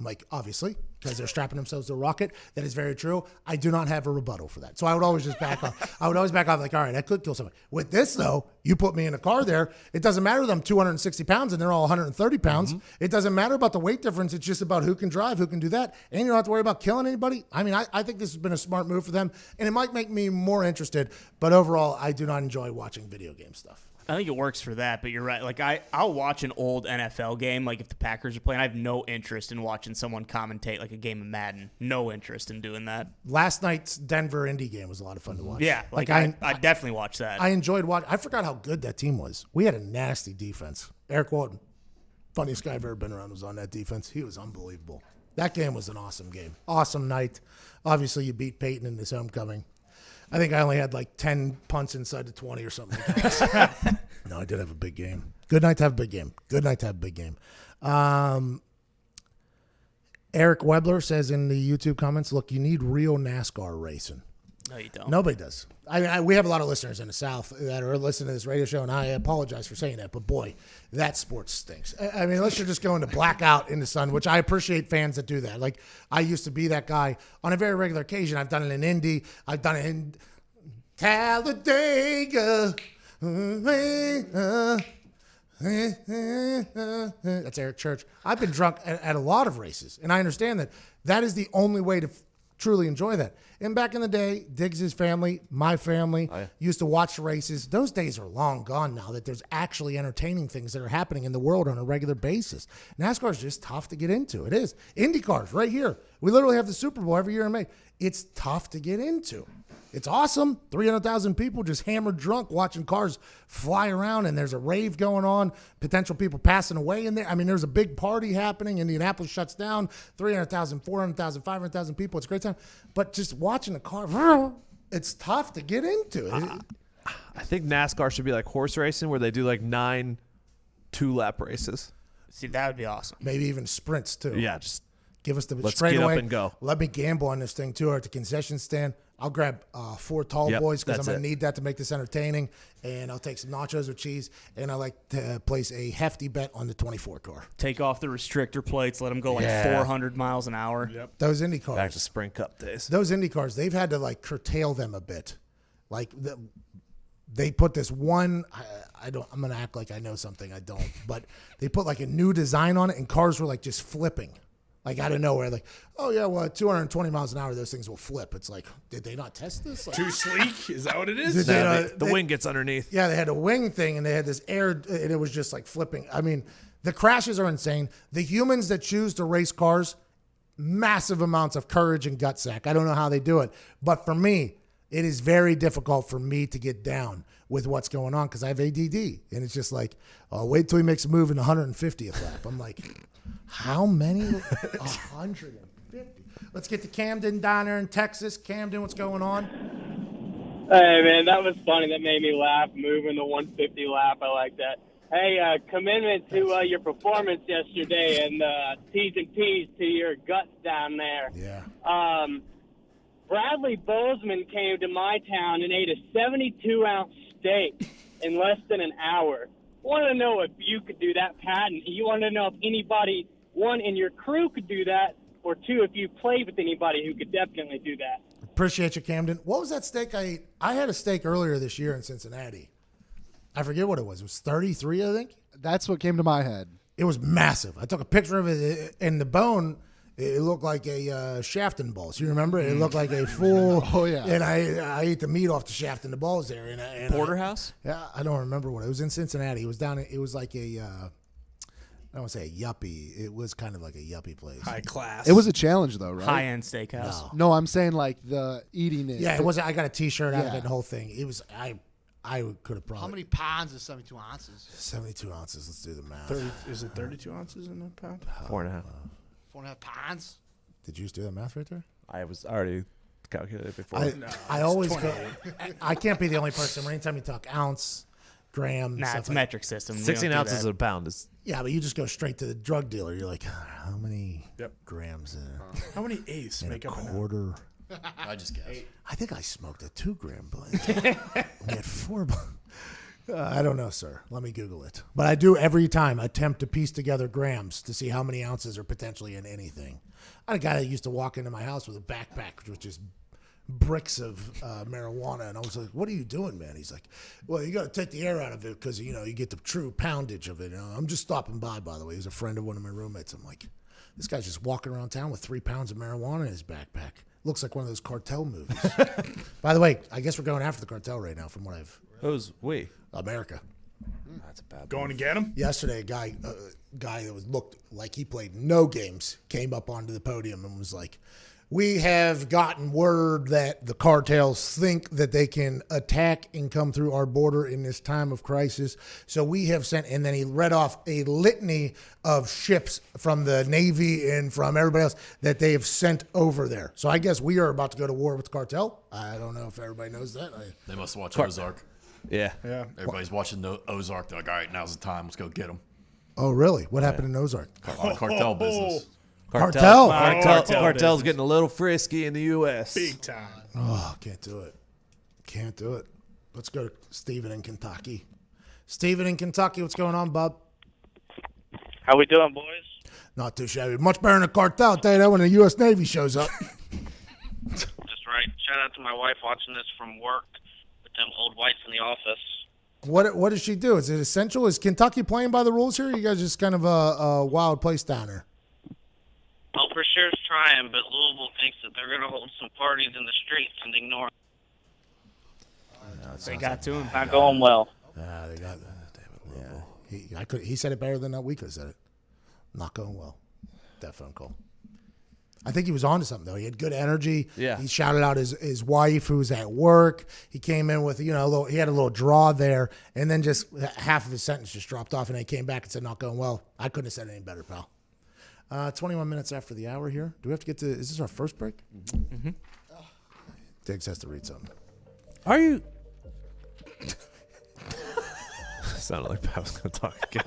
I'm like, obviously, because they're strapping themselves to a rocket. That is very true. I do not have a rebuttal for that. So I would always just back off. I would always back off like, all right, I could kill somebody. With this, though, you put me in a car there. It doesn't matter that I'm 260 pounds and they're all 130 pounds. Mm-hmm. It doesn't matter about the weight difference. It's just about who can drive, who can do that. And you don't have to worry about killing anybody. I mean, I think this has been a smart move for them. And it might make me more interested. But overall, I do not enjoy watching video game stuff. I think it works for that, but you're right. Like I'll watch an old NFL game, like if the Packers are playing. I have no interest in watching someone commentate like a game of Madden. No interest in doing that. Last night's Denver-Indy game was a lot of fun to watch. Yeah, like I definitely watched that. I enjoyed watching. I forgot how good that team was. We had a nasty defense. Eric Walton, funniest guy I've ever been around, was on that defense. He was unbelievable. That game was an awesome game. Awesome night. Obviously, you beat Peyton in his homecoming. I think I only had like 10 punts inside the 20 or something like that. No, I did have a big game. Good night to have a big game. Good night to have a big game. Eric Webler says in the YouTube comments, look, you need real NASCAR racing. No, you don't. Nobody does. I mean, we have a lot of listeners in the South that are listening to this radio show, and I apologize for saying that, but boy, that sport stinks. I mean, unless you're just going to blackout in the sun, which I appreciate fans that do that. Like, I used to be that guy on a very regular occasion. I've done it in Indy. I've done it in Talladega. That's Eric Church. I've been drunk at a lot of races, and I understand that is the only way to truly enjoy that. And back in the day, Diggs' family, my family, used to watch the races. Those days are long gone now that there's actually entertaining things that are happening in the world on a regular basis. NASCAR is just tough to get into. It is. IndyCars right here. We literally have the Super Bowl every year in May. It's tough to get into. It's awesome. 300,000 people just hammered drunk watching cars fly around, and there's a rave going on, potential people passing away in there. I mean, there's a big party happening. Indianapolis shuts down, 300,000, 400,000, 500,000 people. It's a great time. But just watching a car, it's tough to get into. I think NASCAR should be like horse racing where they do like 9 2-lap races. See, that would be awesome. Maybe even sprints, too. Yeah, just give us the let's straight get away. Up and go. Let me gamble on this thing, too, or at the concession stand. I'll grab 4 tall boys because I'm going to need that to make this entertaining. And I'll take some nachos with cheese. And I like to place a hefty bet on the 24 car. Take off the restrictor plates. Let them go like 400 miles an hour. Yep. Those Indy cars. Back to Sprint Cup days. Those Indy cars, they've had to like curtail them a bit. Like they put this one, I'm going to act like I know something I don't. But they put like a new design on it and cars were like just flipping. Like out of nowhere, like, oh yeah, well, at 220 miles an hour, those things will flip. It's like, did they not test this? Like, Too sleek? Is that what it is? The wing gets underneath. Yeah, they had a wing thing, and they had this air, and it was just like flipping. I mean, the crashes are insane. The humans that choose to race cars, massive amounts of courage and gut sack. I don't know how they do it, but for me, It is very difficult for me to get down with what's going on because I have ADD. And it's just like, oh, wait till he makes a move in the 150th lap. I'm like, how many? 150. Let's get to Camden down there in Texas. Camden, what's going on? Hey, man, that was funny. That made me laugh, moving the 150 lap. I like that. Hey, commitment to your performance yesterday, and T's and P's to your guts down there. Yeah. Bradley Bozeman came to my town and ate a 72-ounce steak in less than an hour. Want to know if you could do that, Pat, and you want to know if anybody, one, in your crew could do that, or two, if you played with anybody who could definitely do that. Appreciate you, Camden. What was that steak I ate? I had a steak earlier this year in Cincinnati. I forget what it was. It was 33, I think. That's what came to my head. It was massive. I took a picture of it, and the bone, it looked like a shaft and balls. You remember? It looked like a full. Oh, yeah. And I ate the meat off the shaft and the balls there. And Porterhouse? Yeah, I don't remember what it was in Cincinnati. It was down. It was like a. I don't want to say a yuppie. It was kind of like a yuppie place. High class. It was a challenge, though, right? High-end steakhouse. No, I'm saying like the eating it. Yeah, it was. I got a T-shirt out of Yeah. it. The whole thing. It was. I could have probably. How many pounds is 72 ounces? 72 ounces. Let's do the math. 30, is it 32 ounces in a pound? 4.5. 4.5 pounds? Did you just do the math right there? I was already calculated before. I always go. I can't be the only person. Anytime you talk ounce, gram, Nah, stuff it's a like, metric system. We 16 don't do ounces that. a pound is. yeah, but you just go straight to the drug dealer. You're like, how many grams How many eighths in make a up an quarter? I just guess. I think I smoked a 2-gram blunt. We had 4. I don't know, sir. Let me Google it. But I do every time attempt to piece together grams to see how many ounces are potentially in anything. I had a guy that used to walk into my house with a backpack with just bricks of marijuana, and I was like, "What are you doing, man?" He's like, "Well, you got to take the air out of it because you get the true poundage of it." I'm just stopping by the way. He's a friend of one of my roommates. I'm like, this guy's just walking around town with 3 pounds of marijuana in his backpack. Looks like one of those cartel movies. By the way, I guess we're going after the cartel right now, from what I've. Who's we? America. That's a bad. Going to get him? Yesterday, a guy that looked like he played no games came up onto the podium and was like, "We have gotten word that the cartels think that they can attack and come through our border in this time of crisis. So we have sent," and then he read off a litany of ships from the Navy and from everybody else that they have sent over there. So I guess we are about to go to war with the cartel. I don't know if everybody knows that. They must watch Ozark. Yeah. Yeah. Everybody's watching the Ozark. They're like, all right, now's the time. Let's go get them. Oh, really? What happened in Ozark? Cartel business. Cartel. Cartel's getting a little frisky in the U.S. Big time. Oh, can't do it. Can't do it. Let's go to Steven in Kentucky. Steven in Kentucky, what's going on, bub? How we doing, boys? Not too shabby. Much better than a cartel. I'll tell you that when the U.S. Navy shows up. Just right. Shout out to my wife watching this from work with them old whites in the office. What does she do? Is it essential? Is Kentucky playing by the rules here? Or you guys just kind of a wild place down there? Well, for sure it's trying, but Louisville thinks that they're going to hold some parties in the streets and ignore They got to him. Not going well. They got Louisville. He said it better than we could have said it. Not going well. That phone call. I think he was on to something, though. He had good energy. Yeah. He shouted out his wife, who was at work. He came in with, he had a little draw there, and then just half of his sentence just dropped off, and he came back and said, not going well. I couldn't have said any better, pal. 21 minutes after the hour here. Do we have to get to, is this our first break? Mm-hmm. Diggs has to read something. Are you? Sounded like I was going to talk again.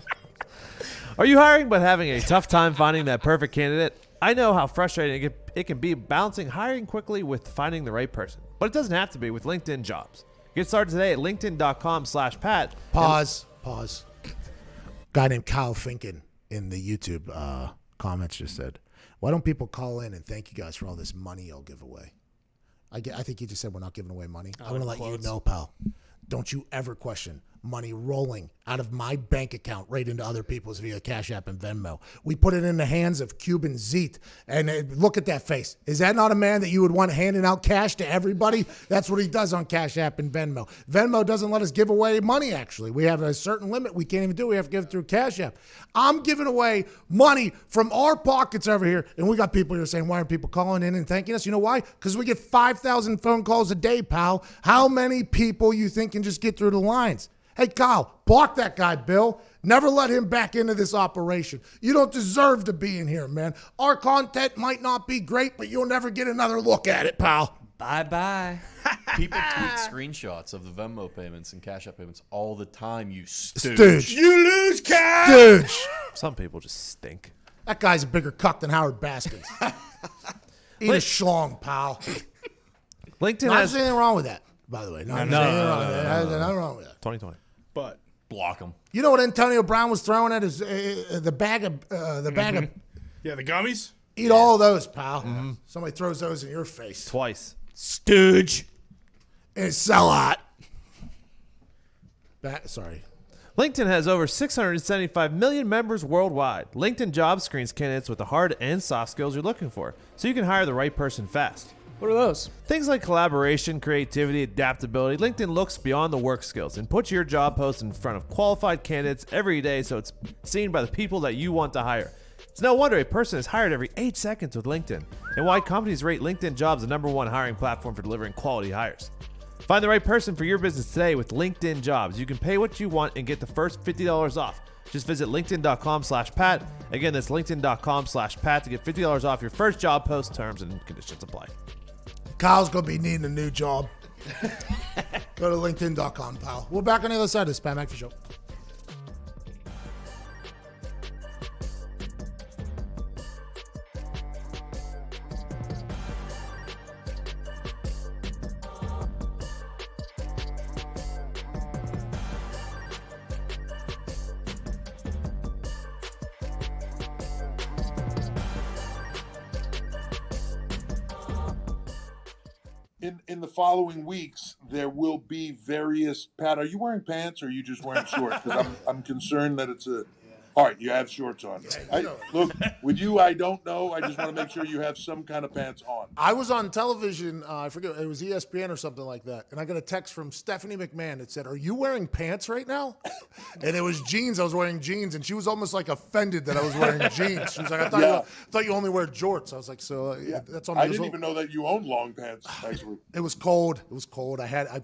Are you hiring but having a tough time finding that perfect candidate? I know how frustrating it can be balancing hiring quickly with finding the right person. But it doesn't have to be with LinkedIn Jobs. Get started today at linkedin.com/Pat. Pause. Guy named Kyle Finken in the YouTube comments just said, why don't people call in and thank you guys for all this money you'll give away? I think he just said we're not giving away money. I want to let you know, pal. Don't you ever question money rolling out of my bank account right into other people's via Cash App and Venmo. We put it in the hands of Cuban Zeke. And look at that face. Is that not a man that you would want handing out cash to everybody? That's what he does on Cash App and Venmo. Venmo doesn't let us give away money, actually. We have a certain limit we can't even do. We have to give it through Cash App. I'm giving away money from our pockets over here. And we got people here saying, why aren't people calling in and thanking us? You know why? Because we get 5,000 phone calls a day, pal. How many people you think can just get through the lines? Hey, Kyle, block that guy, Bill. Never let him back into this operation. You don't deserve to be in here, man. Our content might not be great, but you'll never get another look at it, pal. Bye-bye. People tweet screenshots of the Venmo payments and Cash App payments all the time, you stooge. Stooge. You lose, Cal. Stooge. Some people just stink. That guy's a bigger cuck than Howard Baskins. Eat a schlong, pal. LinkedIn Not has anything wrong with that, by the way. Nothing wrong with that. 2020. But Block them. You know what Antonio Brown was throwing at his the bag of yeah, the gummies. Eat all of those, pal. Somebody throws those in your face. Twice. Stooge. And sell out. Sorry. LinkedIn has over 675 million members worldwide. LinkedIn job screens candidates with the hard and soft skills you're looking for, so you can hire the right person fast. What are those? Things like collaboration, creativity, adaptability. LinkedIn looks beyond the work skills and puts your job post in front of qualified candidates every day so it's seen by the people that you want to hire. It's no wonder a person is hired every 8 seconds with LinkedIn, and why companies rate LinkedIn Jobs the #1 hiring platform for delivering quality hires. Find the right person for your business today with LinkedIn Jobs. You can pay what you want and get the first $50 off. Just visit linkedin.com/Pat. Again, that's linkedin.com/Pat to get $50 off your first job post. Terms and conditions apply. Kyle's going to be needing a new job. Go to linkedin.com, pal. We're back on the other side of this Pat McAfee Show. In the following weeks, there will be various. Pat, are you wearing pants or are you just wearing shorts? Because I'm concerned that it's a. All right, you have shorts on. Look, with you, I don't know. I just want to make sure you have some kind of pants on. I was on television. I forget. It was ESPN or something like that. And I got a text from Stephanie McMahon that said, "Are you wearing pants right now?" And it was jeans. I was wearing jeans. And she was almost like offended that I was wearing jeans. She was like, I thought you only wear jorts. I was like, so that's on me. I didn't even know that you owned long pants, actually. It was cold. It was cold. I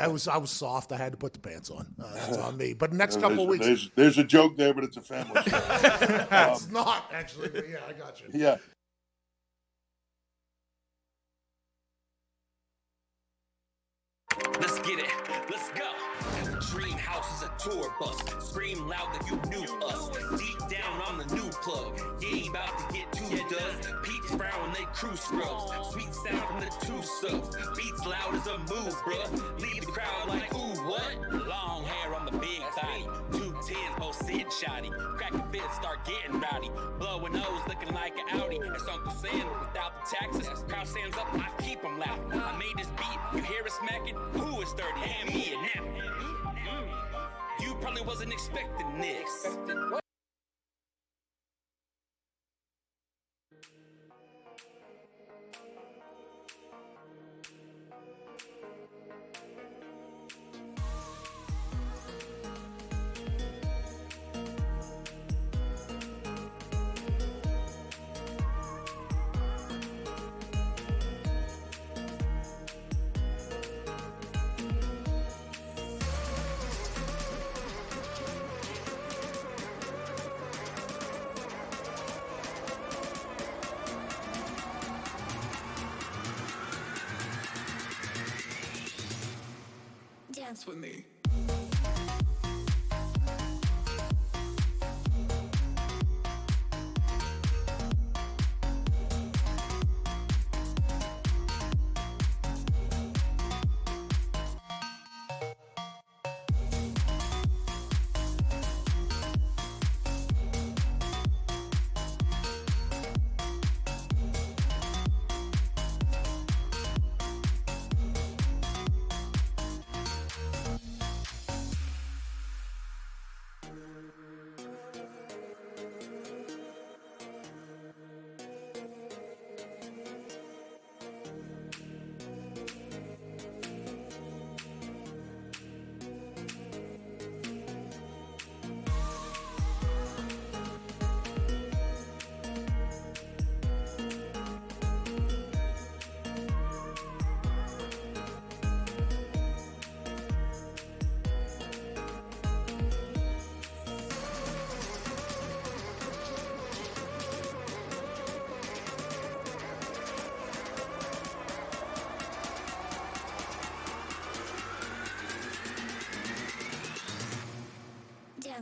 was soft. I had to put the pants on. That's on me. But next couple of weeks. There's a joke there, but it's a family show. It's not, actually. But yeah, I got you. Yeah. Let's get it. Let's go. Dream house is a tour bus. Scream loud that you knew us. Deep down on the new plug. You ain't about to get too dust. Pete's brown when they crew scrubs. Sweet sound from the 2 subs. Beats loud as a move, bruh. Leave the crowd like, ooh, what? Long hair on the big thigh. 210s, both sitting shoddy. Crack a fist, start getting rowdy. Blowing nose, looking like an Audi. It's Uncle Sam without the taxes. Crowd stands up, I keep them loud. I made this beat, you hear it smacking? Who is 30? Hand me a nap. You probably wasn't expecting this.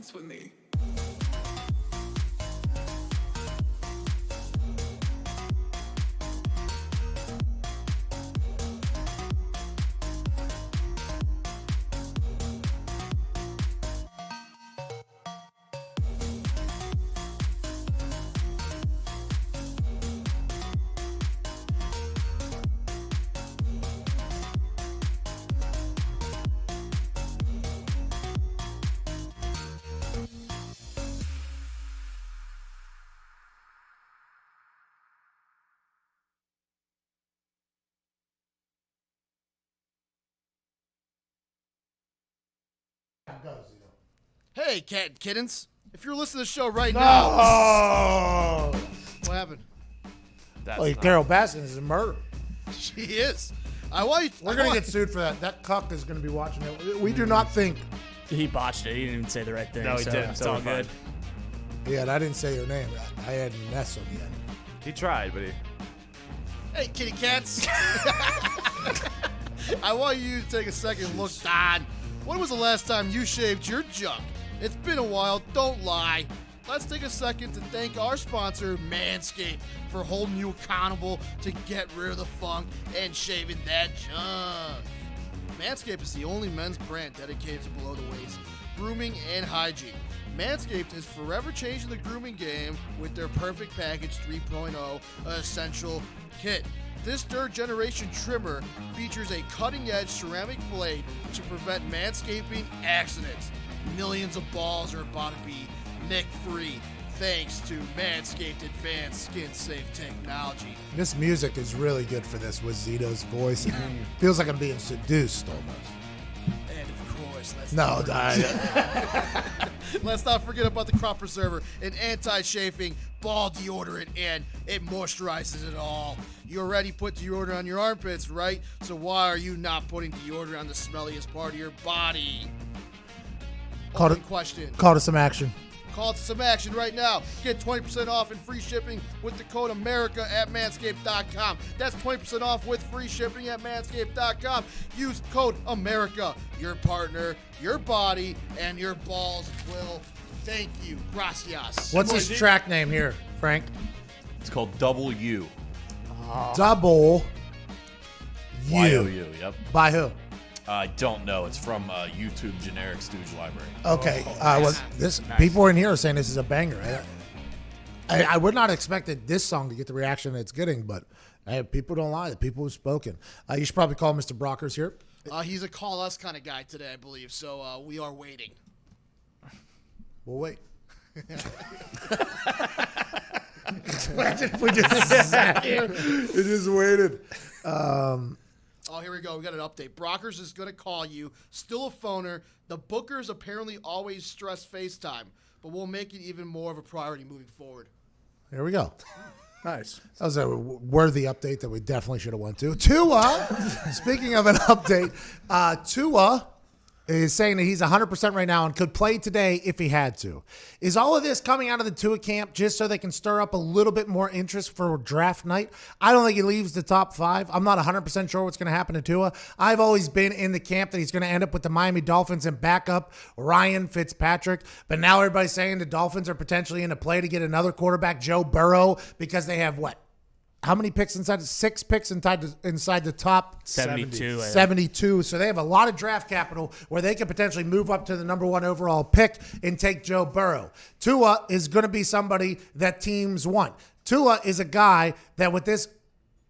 dance with me. Hey, cat and kittens. If you're listening to the show right now. Oh! What happened? Carol Baskin is a murderer. She is. We're going to get sued for that. That cuck is going to be watching it. We do not think. He botched it. He didn't even say the right thing. No, he so didn't. It's So all we're good. Yeah, and I didn't say your name. I had an S on the end. He tried, but he. Hey, kitty cats. I want you to take a second and look, Don. When was the last time you shaved your junk? It's been a while, don't lie. Let's take a second to thank our sponsor, Manscaped, for holding you accountable to get rid of the funk and shaving that junk. Manscaped is the only men's brand dedicated to below the waist grooming and hygiene. Manscaped is forever changing the grooming game with their Perfect Package 3.0 Essential Kit. This third generation trimmer features a cutting edge ceramic blade to prevent manscaping accidents. Millions of balls are about to be nick free thanks to Manscaped Advanced Skin Safe Technology. This music is really good for this with Zito's voice. It feels like I'm being seduced almost. And of course, let's not forget about the Crop Preserver, an anti-chafing ball deodorant, and it moisturizes it all. You already put deodorant on your armpits, right? So why are you not putting deodorant on the smelliest part of your body? Question. Call to some action. Call to some action right now. Get 20% off and free shipping with the code America at manscaped.com. That's 20% off with free shipping at manscaped.com. Use code America. Your partner, your body, and your balls will thank you. Gracias. What's his track name here, Frank? It's called Double U. Double U. Y-O-U, yep. By who? I don't know. It's from YouTube generic Stooge library. Okay. Nice. People in here are saying this is a banger. I would not expected this song to get the reaction it's getting, but people don't lie. The people have spoken. You should probably call Mr. Brockers here. He's a call us kind of guy today, I believe. So we are waiting. We'll wait. Imagine if we just sat here and just waited. Oh, here we go. We got an update. Brockers is going to call you. Still a phoner. The bookers apparently always stress FaceTime, but we'll make it even more of a priority moving forward. There we go. Nice. That was a worthy update that we definitely should have went to. Tua, speaking of an update, Tua is saying that he's 100% right now and could play today if he had to. Is all of this coming out of the Tua camp just so they can stir up a little bit more interest for draft night? I don't think he leaves the top 5. I'm not 100% sure what's going to happen to Tua. I've always been in the camp that he's going to end up with the Miami Dolphins and back up Ryan Fitzpatrick. But now everybody's saying the Dolphins are potentially in a play to get another quarterback, Joe Burrow, because they have what? How many picks inside? 6 picks inside the top 72. 72. So they have a lot of draft capital where they could potentially move up to the number 1 overall pick and take Joe Burrow. Tua is going to be somebody that teams want. Tua is a guy that with this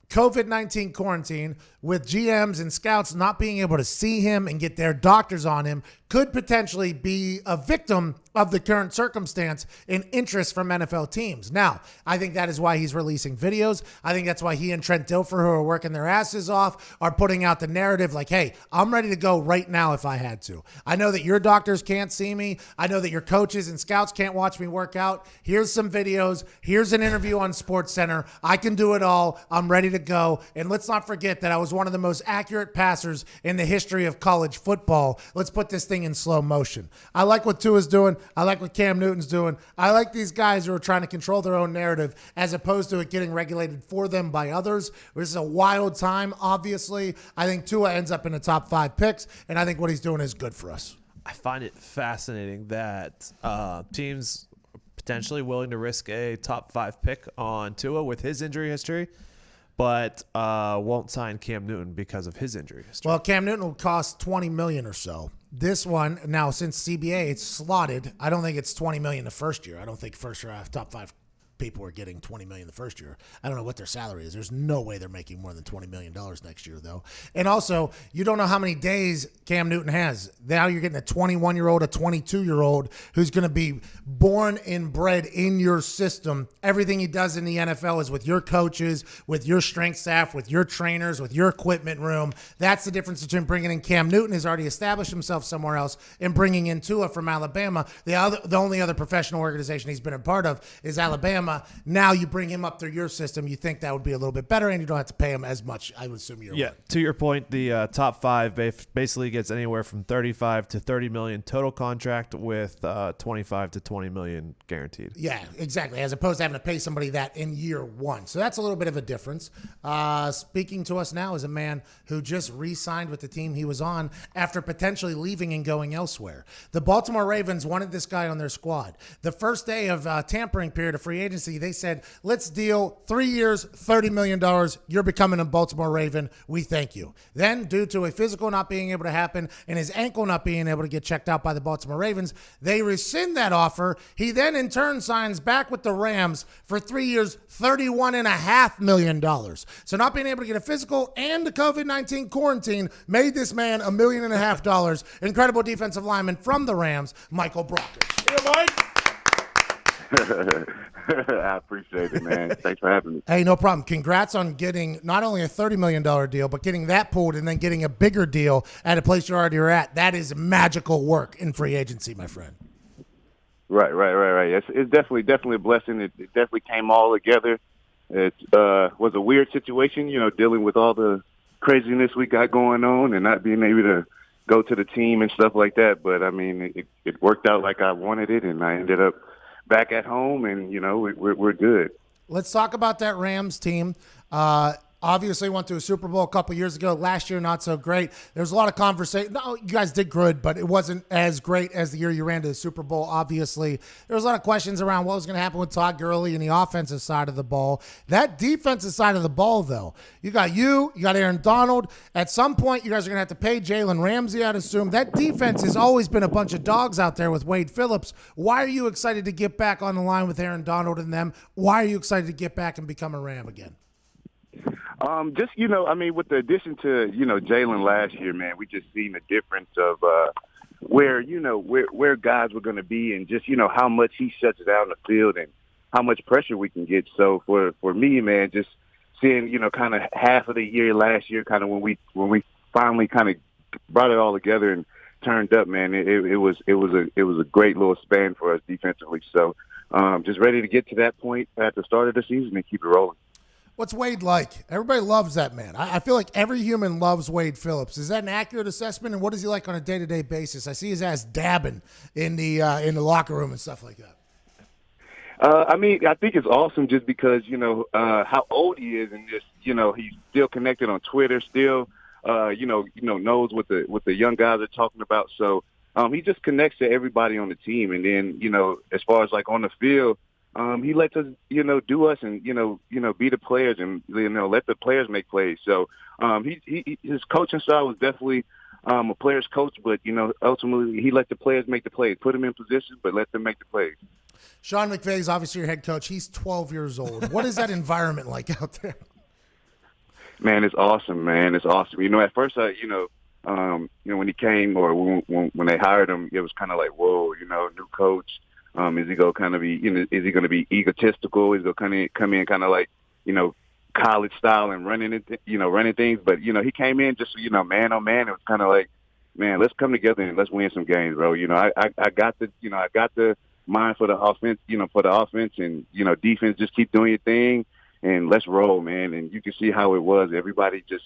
COVID-19 quarantine, with GMs and scouts not being able to see him and get their doctors on him, could potentially be a victim of the current circumstance and interest from NFL teams. Now, I think that is why he's releasing videos. I think that's why he and Trent Dilfer, who are working their asses off, are putting out the narrative like, hey, I'm ready to go right now if I had to. I know that your doctors can't see me. I know that your coaches and scouts can't watch me work out. Here's some videos. Here's an interview on SportsCenter. I can do it all. I'm ready to go. And let's not forget that I was one of the most accurate passers in the history of college football. Let's put this thing in slow motion. I like what Tua's doing. I like what Cam Newton's doing. I like these guys who are trying to control their own narrative as opposed to it getting regulated for them by others. This is a wild time, obviously. I think Tua ends up in the top 5 picks, and I think what he's doing is good for us. I find it fascinating that teams potentially willing to risk a top 5 pick on Tua with his injury history, but won't sign Cam Newton because of his injury history. Well, Cam Newton will cost $20 million or so. This one, now since CBA, it's slotted. I don't think it's $20 million the first year. I don't think first year top 5 people are getting $20 million the first year. I don't know what their salary is. There's no way they're making more than $20 million next year, though. And also, you don't know how many days Cam Newton has. Now you're getting a 21-year-old, a 22-year-old who's going to be born and bred in your system. Everything he does in the NFL is with your coaches, with your strength staff, with your trainers, with your equipment room. That's the difference between bringing in Cam Newton, who's already established himself somewhere else, and bringing in Tua from Alabama. The only other professional organization he's been a part of is Alabama. Now you bring him up through your system. You think that would be a little bit better, and you don't have to pay him as much. I would assume you're right. To your point, the top 5 basically gets anywhere from $35 to $30 million total contract with $25 to $20 million guaranteed. Yeah, exactly. As opposed to having to pay somebody that in year 1. So that's a little bit of a difference. Speaking to us now is a man who just re-signed with the team he was on after potentially leaving and going elsewhere. The Baltimore Ravens wanted this guy on their squad. The first day of tampering period of free agency, they said, let's deal 3 years, $30 million. You're becoming a Baltimore Raven. We thank you. Then, due to a physical not being able to happen and his ankle not being able to get checked out by the Baltimore Ravens, they rescind that offer. He then, in turn, signs back with the Rams for 3 years, $31.5 million. So not being able to get a physical and the COVID-19 quarantine made this man $1.5 million. Incredible defensive lineman from the Rams, Michael Brockers. Yeah, Mike. I appreciate it, man. Thanks for having me. Hey, no problem. Congrats on getting not only a $30 million deal, but getting that pulled and then getting a bigger deal at a place you already are at. That is magical work in free agency, my friend. Right. It's definitely a blessing. It definitely came all together. It was a weird situation, dealing with all the craziness we got going on and not being able to go to the team and stuff like that. But, I mean, it worked out like I wanted it, and I ended up back at home, and, we're good. Let's talk about that Rams team. Obviously went to a Super Bowl a couple years ago. Last year, not so great. There was a lot of conversation. No, you guys did good, but it wasn't as great as the year you ran to the Super Bowl, obviously. There was a lot of questions around what was going to happen with Todd Gurley and the offensive side of the ball. That defensive side of the ball, though, you got Aaron Donald. At some point, you guys are going to have to pay Jalen Ramsey, I'd assume. That defense has always been a bunch of dogs out there with Wade Phillips. Why are you excited to get back on the line with Aaron Donald and them? Why are you excited to get back and become a Ram again? With the addition to, Jalen last year, man, we just seen the difference of where guys were going to be and just, how much he shuts it out in the field and how much pressure we can get. So for me, man, just seeing, kind of half of the year last year, kind of when we finally kind of brought it all together and turned up, man, it was a great little span for us defensively. So just ready to get to that point at the start of the season and keep it rolling. What's Wade like? Everybody loves that man. I feel like every human loves Wade Phillips. Is that an accurate assessment? And what is he like on a day-to-day basis? I see his ass dabbing in the locker room and stuff like that. I think it's awesome just because, how old he is and just, he's still connected on Twitter, still, knows what the young guys are talking about. So he just connects to everybody on the team. And then, as far as like on the field, he lets us, do us and, be the players and, let the players make plays. So his coaching style was definitely a player's coach, but, ultimately he let the players make the plays, put them in position, but let them make the plays. Sean McVay is obviously your head coach. He's 12 years old. What is that environment like out there? Man, it's awesome, man. It's awesome. At first, when he came or when they hired him, it was kind of like, whoa, new coach. Is he going to kind of be, is he going to be egotistical? Is he going to come in kind of like, college style and running things? But, he came in just, man on man. It was kind of like, man, let's come together and let's win some games, bro. I got the mind for the offense, and, defense, just keep doing your thing and let's roll, man. And you can see how it was. Everybody just,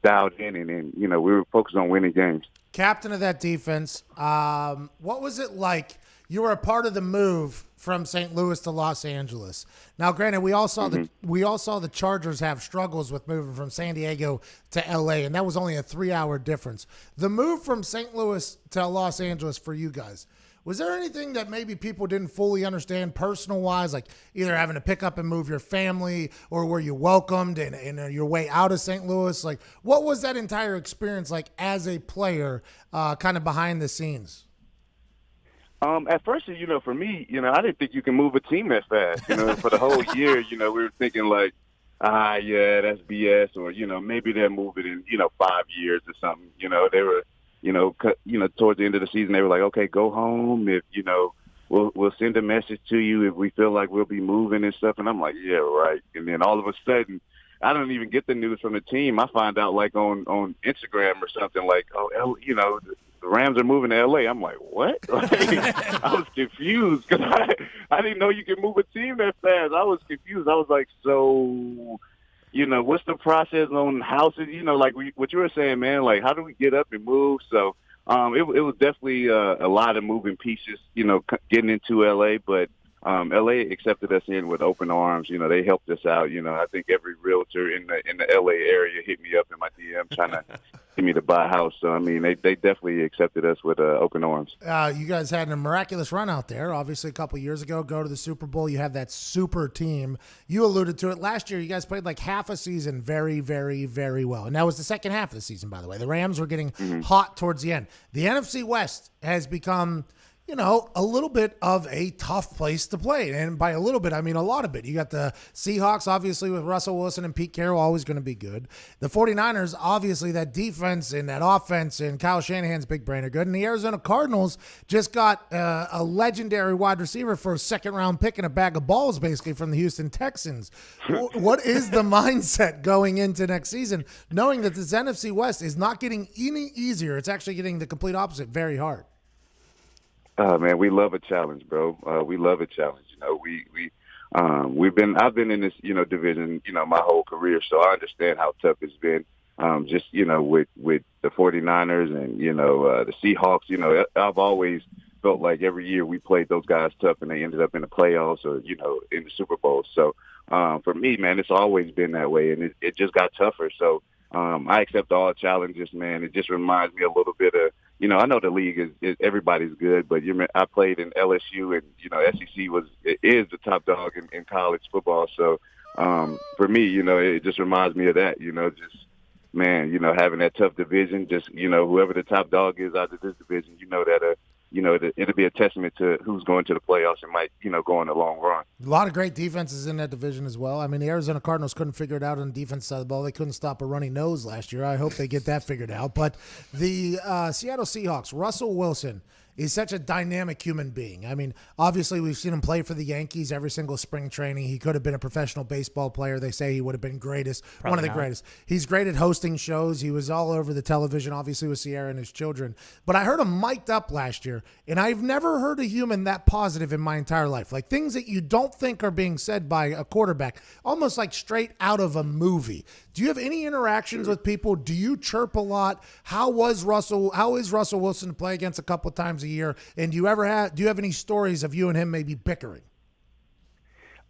dialed in and we were focused on winning games. Captain of that defense, what was it like? You were a part of the move from St. Louis to Los Angeles. Now, granted, we all saw the Chargers have struggles with moving from San Diego to L.A., and that was only a 3-hour difference. The move from St. Louis to Los Angeles for you guys, was there anything that maybe people didn't fully understand personal-wise, like either having to pick up and move your family, or were you welcomed and your way out of St. Louis? Like, what was that entire experience like as a player, kind of behind the scenes? At first, for me, I didn't think you can move a team that fast. For the whole year, we were thinking like, yeah, that's BS, or maybe they'll move it in 5 years or something. They were. Towards the end of the season, they were like, okay, go home. If, we'll send a message to you if we feel like we'll be moving and stuff. And I'm like, yeah, right. And then all of a sudden, I don't even get the news from the team. I find out like on Instagram or something like, the Rams are moving to L.A. I'm like, what? I was confused because I didn't know you could move a team that fast. I was confused. I was like, so... what's the process on houses? Like what you were saying, man, like how do we get up and move? So it was definitely a lot of moving pieces, getting into L.A., but L.A. accepted us in with open arms. They helped us out. I think every realtor in the L.A. area hit me up in my DM trying to get me to buy a house. So, I mean, they definitely accepted us with open arms. You guys had a miraculous run out there. Obviously, a couple years ago, go to the Super Bowl. You have that super team. You alluded to it. Last year, you guys played like half a season very, very, very well. And that was the second half of the season, by the way. The Rams were getting hot towards the end. The NFC West has become – a little bit of a tough place to play. And by a little bit, I mean a lot of it. You got the Seahawks, obviously, with Russell Wilson and Pete Carroll, always going to be good. The 49ers, obviously, that defense and that offense and Kyle Shanahan's big brain are good. And the Arizona Cardinals just got a legendary wide receiver for a second-round pick and a bag of balls, basically, from the Houston Texans. What is the mindset going into next season, knowing that this NFC West is not getting any easier? It's actually getting the complete opposite, very hard. Man, we love a challenge, bro. We love a challenge. I've been in this, division, my whole career, so I understand how tough it's been. Just, with the 49ers and, the Seahawks, I've always felt like every year we played those guys tough and they ended up in the playoffs or, in the Super Bowl. So, for me, man, it's always been that way, and it just got tougher. So, I accept all challenges, man. It just reminds me a little bit of, I know the league is everybody's good, but I played in LSU, and SEC is the top dog in college football. So for me, it just reminds me of that. Having that tough division. Just whoever the top dog is out of this division, that it'll be a testament to who's going to the playoffs and might go on a long run. A lot of great defenses in that division as well. I mean, the Arizona Cardinals couldn't figure it out on the defense side of the ball. They couldn't stop a runny nose last year. I hope they get that figured out. But the Seattle Seahawks, Russell Wilson is such a dynamic human being. I mean, obviously we've seen him play for the Yankees every single spring training. He could have been a professional baseball player. They say he would have been greatest, one of the greatest. He's great at hosting shows. He was all over the television, obviously with Sierra and his children. But I heard him mic'd up last year, and I've never heard a human that positive in my entire life. Like things that you don't think are being said by a quarterback, almost like straight out of a movie. Do you have any interactions with people? Do you chirp a lot? How is Russell Wilson to play against a couple of times a year? And do you have any stories of you and him maybe bickering?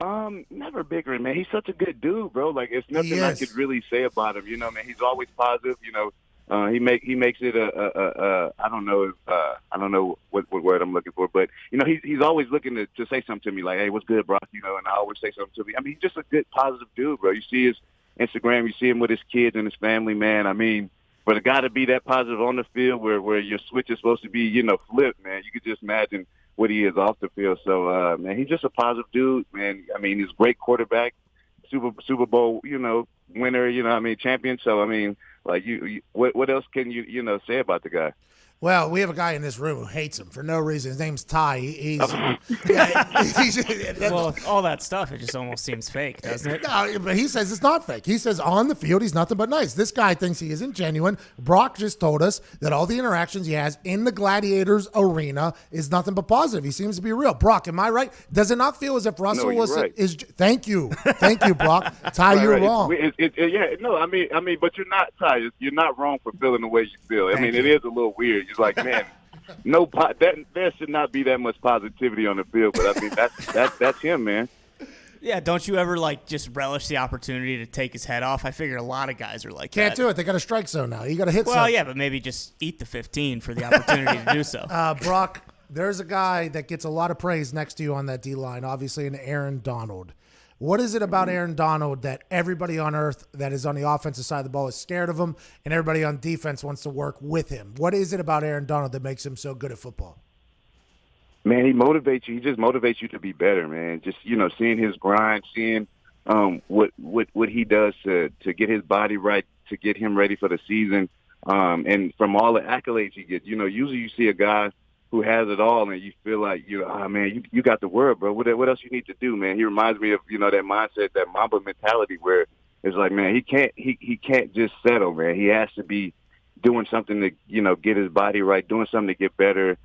Never bickering, man. He's such a good dude, bro. Like it's nothing I could really say about him. Man, he's always positive. He makes it I don't know what word I'm looking for, but he's always looking to say something to me like, hey, what's good, bro? And I always say something to me. I mean, he's just a good, positive dude, bro. You see his Instagram, you see him with his kids and his family, man. I mean, for the guy to be that positive on the field where your switch is supposed to be, flipped, man, you could just imagine what he is off the field. So, man, he's just a positive dude, man. I mean, he's a great quarterback, Super Bowl, winner, champion. So, I mean, like, what else can you say about the guy? Well, we have a guy in this room who hates him for no reason. His name's Ty. Well, all that stuff, it just almost seems fake, doesn't it? No, but he says it's not fake. He says on the field, he's nothing but nice. This guy thinks he isn't genuine. Brock just told us that all the interactions he has in the Gladiators arena is nothing but positive. He seems to be real. Brock, am I right? Does it not feel as if Russell Wilson is? Thank you, Brock. Ty, you're wrong. But you're not, Ty. You're not wrong for feeling the way you feel. I mean, it is a little weird. It's like, man, there should not be that much positivity on the field. But I mean, that's him, man. Yeah, don't you ever just relish the opportunity to take his head off? I figure a lot of guys are like Can't that. do it. They got a strike zone now. You got to hit Well, zone. yeah, but maybe just eat the 15 for the opportunity to do so. Brock, there's a guy that gets a lot of praise next to you on that D-line, obviously, in Aaron Donald. What is it about Aaron Donald that everybody on earth that is on the offensive side of the ball is scared of him, and everybody on defense wants to work with him? What is it about Aaron Donald that makes him so good at football? Man, he motivates you. He just motivates you to be better, man. Just, seeing his grind, seeing what he does to get his body right, to get him ready for the season. And from all the accolades he gets, usually you see a guy who has it all and you feel like, man, you got the world, bro. What else you need to do, man? He reminds me of, that mindset, that Mamba mentality where it's like, man, he can't just settle, man. He has to be doing something to, get his body right, doing something to get better,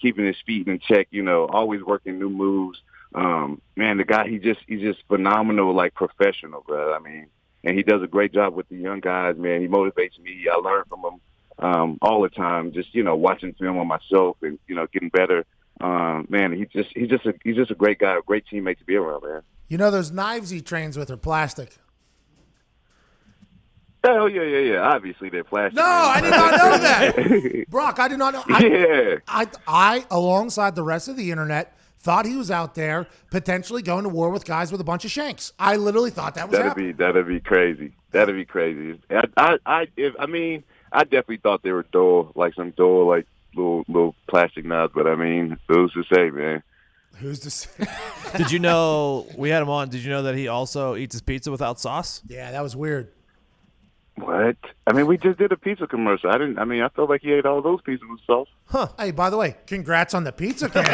keeping his feet in check, always working new moves. Man, the guy, he's just phenomenal, professional, bro. I mean, and he does a great job with the young guys, man. He motivates me. I learn from him all the time, just, watching film on myself and, getting better. Man, he's just a great guy, a great teammate to be around, man. Those knives he trains with are plastic. Oh, yeah. Obviously, they're plastic. No, I did not know that. Brock, I did not know. I, alongside the rest of the internet, thought he was out there potentially going to war with guys with a bunch of shanks. I literally thought that was happening. That'd be crazy. That'd be crazy. I definitely thought they were dull, some little plastic knives. But I mean, who's to say, man? Who's to say? Did you know we had him on? Did you know that he also eats his pizza without sauce? Yeah, that was weird. What? I mean, we just did a pizza commercial. I felt like he ate all those pizzas with sauce. Huh. Hey, by the way, congrats on the pizza can.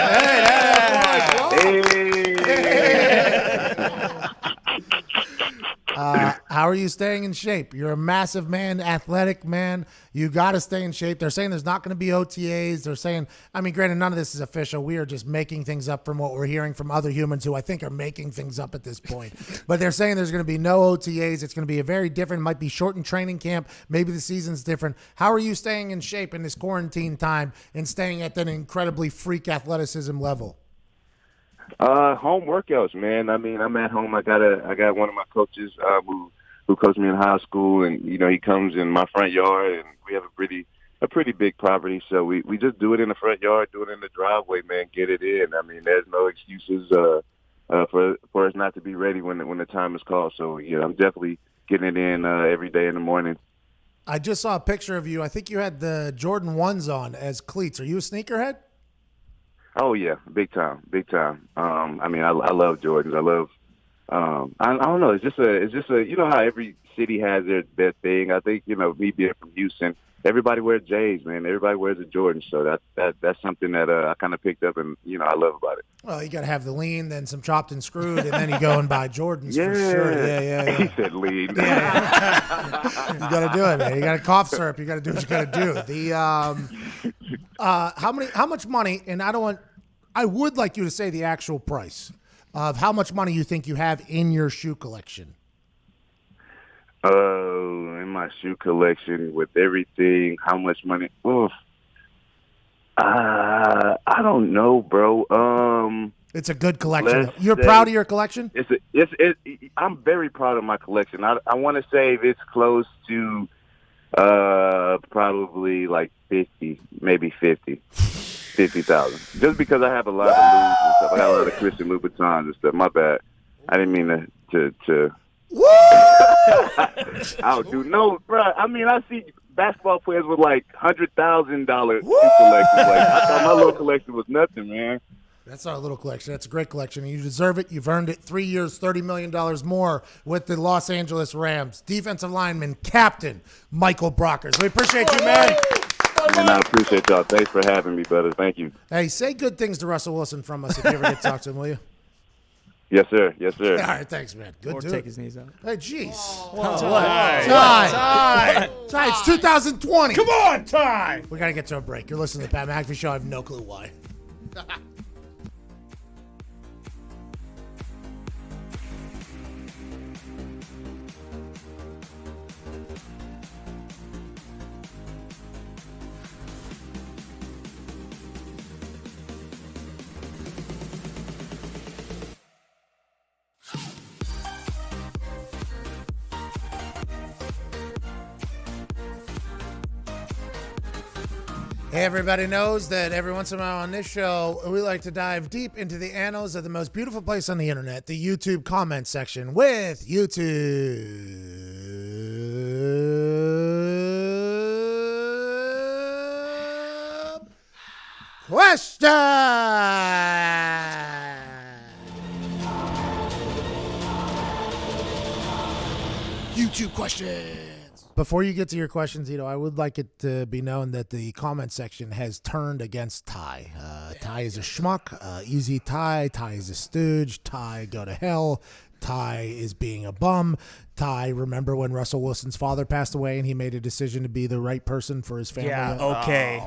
How are you staying in shape? You're a massive man, athletic man. You got to stay in shape. They're saying there's not going to be OTAs. They're saying, granted, none of this is official. We are just making things up from what we're hearing from other humans who I think are making things up at this point. But they're saying there's going to be no OTAs. It's going to be a very different, might be shortened training camp. Maybe the season's different. How are you staying in shape in this quarantine time and staying at that incredibly freak athleticism level? Home workouts, man. I mean, I'm at home. I got one of my coaches who coached me in high school, and he comes in my front yard, and we have a pretty big property, so we just do it in the front yard, do it in the driveway, man. Get it in. I mean, there's no excuses for us not to be ready when the time is called. So yeah, I'm definitely getting it in every day in the morning. I just saw a picture of you. I think you had the Jordan 1s on as cleats. Are you a sneakerhead? Oh yeah, big time. I mean, I love Jordans. I love. I don't know. It's just a. How every city has their thing. I think me being from Houston, everybody wears J's, man. Everybody wears a Jordan. So that's something that I kind of picked up, and I love about it. Well, you got to have the lean, then some chopped and screwed, and then you go and buy Jordans yeah. for sure. Yeah. He said lean. Yeah. You got to do it, man. You got to cough syrup. You got to do what you got to do. The how much money? And I would like you to say the actual price of how much money you think you have in your shoe collection. In my shoe collection with everything, how much money? Oof. I don't know, bro. It's a good collection. You're proud of your collection? I'm very proud of my collection. I want to say it's close to probably like 50, maybe 50,000. Just because I have a lot of Louis and stuff. I got a lot of Christian Louboutins and stuff. My bad. I didn't mean to Oh, dude, no, bro. I mean, I see basketball players with like $100,000 shoe collections. I thought my little collection was nothing, man. That's not a little collection. That's a great collection. You deserve it. You've earned it. 3 years, $30 million more with the Los Angeles Rams. Defensive lineman, captain, Michael Brockers. We appreciate you, man. And I appreciate y'all. Thanks for having me, brother. Thank you. Hey, say good things to Russell Wilson from us if you ever get to talk to him, will you? Yes, sir. Yes, sir. All right, thanks, man. Good or dude. take his knees out. Hey, jeez. Ty. Ty, it's 2020. Come on, Ty. We got to get to a break. You're listening to the Pat McAfee Show. I have no clue why. Everybody knows that every once in a while on this show, we like to dive deep into the annals of the most beautiful place on the internet, the YouTube comment section with YouTube question. YouTube questions. Before you get to your questions, I would like it to be known that the comment section has turned against Ty. Ty is a schmuck. Easy Ty. Ty is a stooge. Ty, go to hell. Ty is being a bum. Ty, remember when Russell Wilson's father passed away and he made a decision to be the right person for his family? Yeah, okay.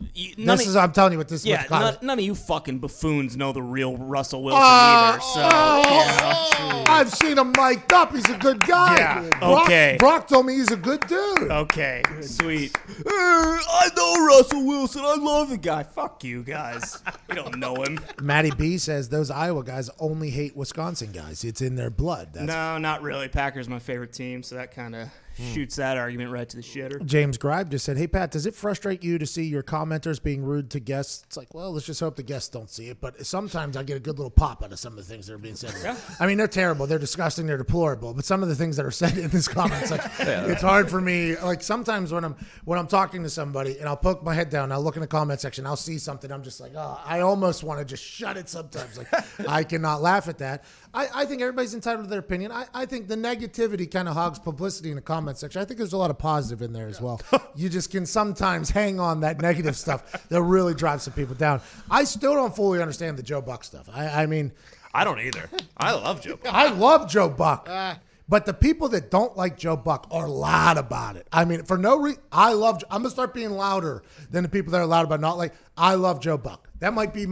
I'm telling you what this is. Yeah, none of you fucking buffoons know the real Russell Wilson either. So I've seen him mic'd up. He's a good guy. Yeah, okay. Brock told me he's a good dude. Okay, sweet. I know Russell Wilson. I love the guy. Fuck you guys. You don't know him. Matty B says those Iowa guys only hate Wisconsin guys. It's in their blood. No, not really. Packers my favorite team, so that kind of shoots that argument right to the shitter. James Gribe just said, "Hey Pat, does it frustrate you to see your commenters being rude to guests?" It's like, well, let's just hope the guests don't see it. But sometimes I get a good little pop out of some of the things that are being said. Yeah. I mean, they're terrible, they're disgusting, they're deplorable. But some of the things that are said in this comments, like, it's hard for me. Like sometimes when I'm talking to somebody and I'll poke my head down, I'll look in the comment section, I'll see something, I'm just like, oh, I almost want to just shut it sometimes. Like I cannot laugh at that. I think everybody's entitled to their opinion. I think the negativity kind of hogs publicity in the comment section. I think there's a lot of positive in there as well. You just can sometimes hang on that negative stuff that really drives some people down. I still don't fully understand the Joe Buck stuff. I mean, I don't either. I love Joe Buck. I love Joe Buck. But the people that don't like Joe Buck are loud about it. I mean, for no reason, I'm going to start being louder than the people that are loud about not like, I love Joe Buck. That might be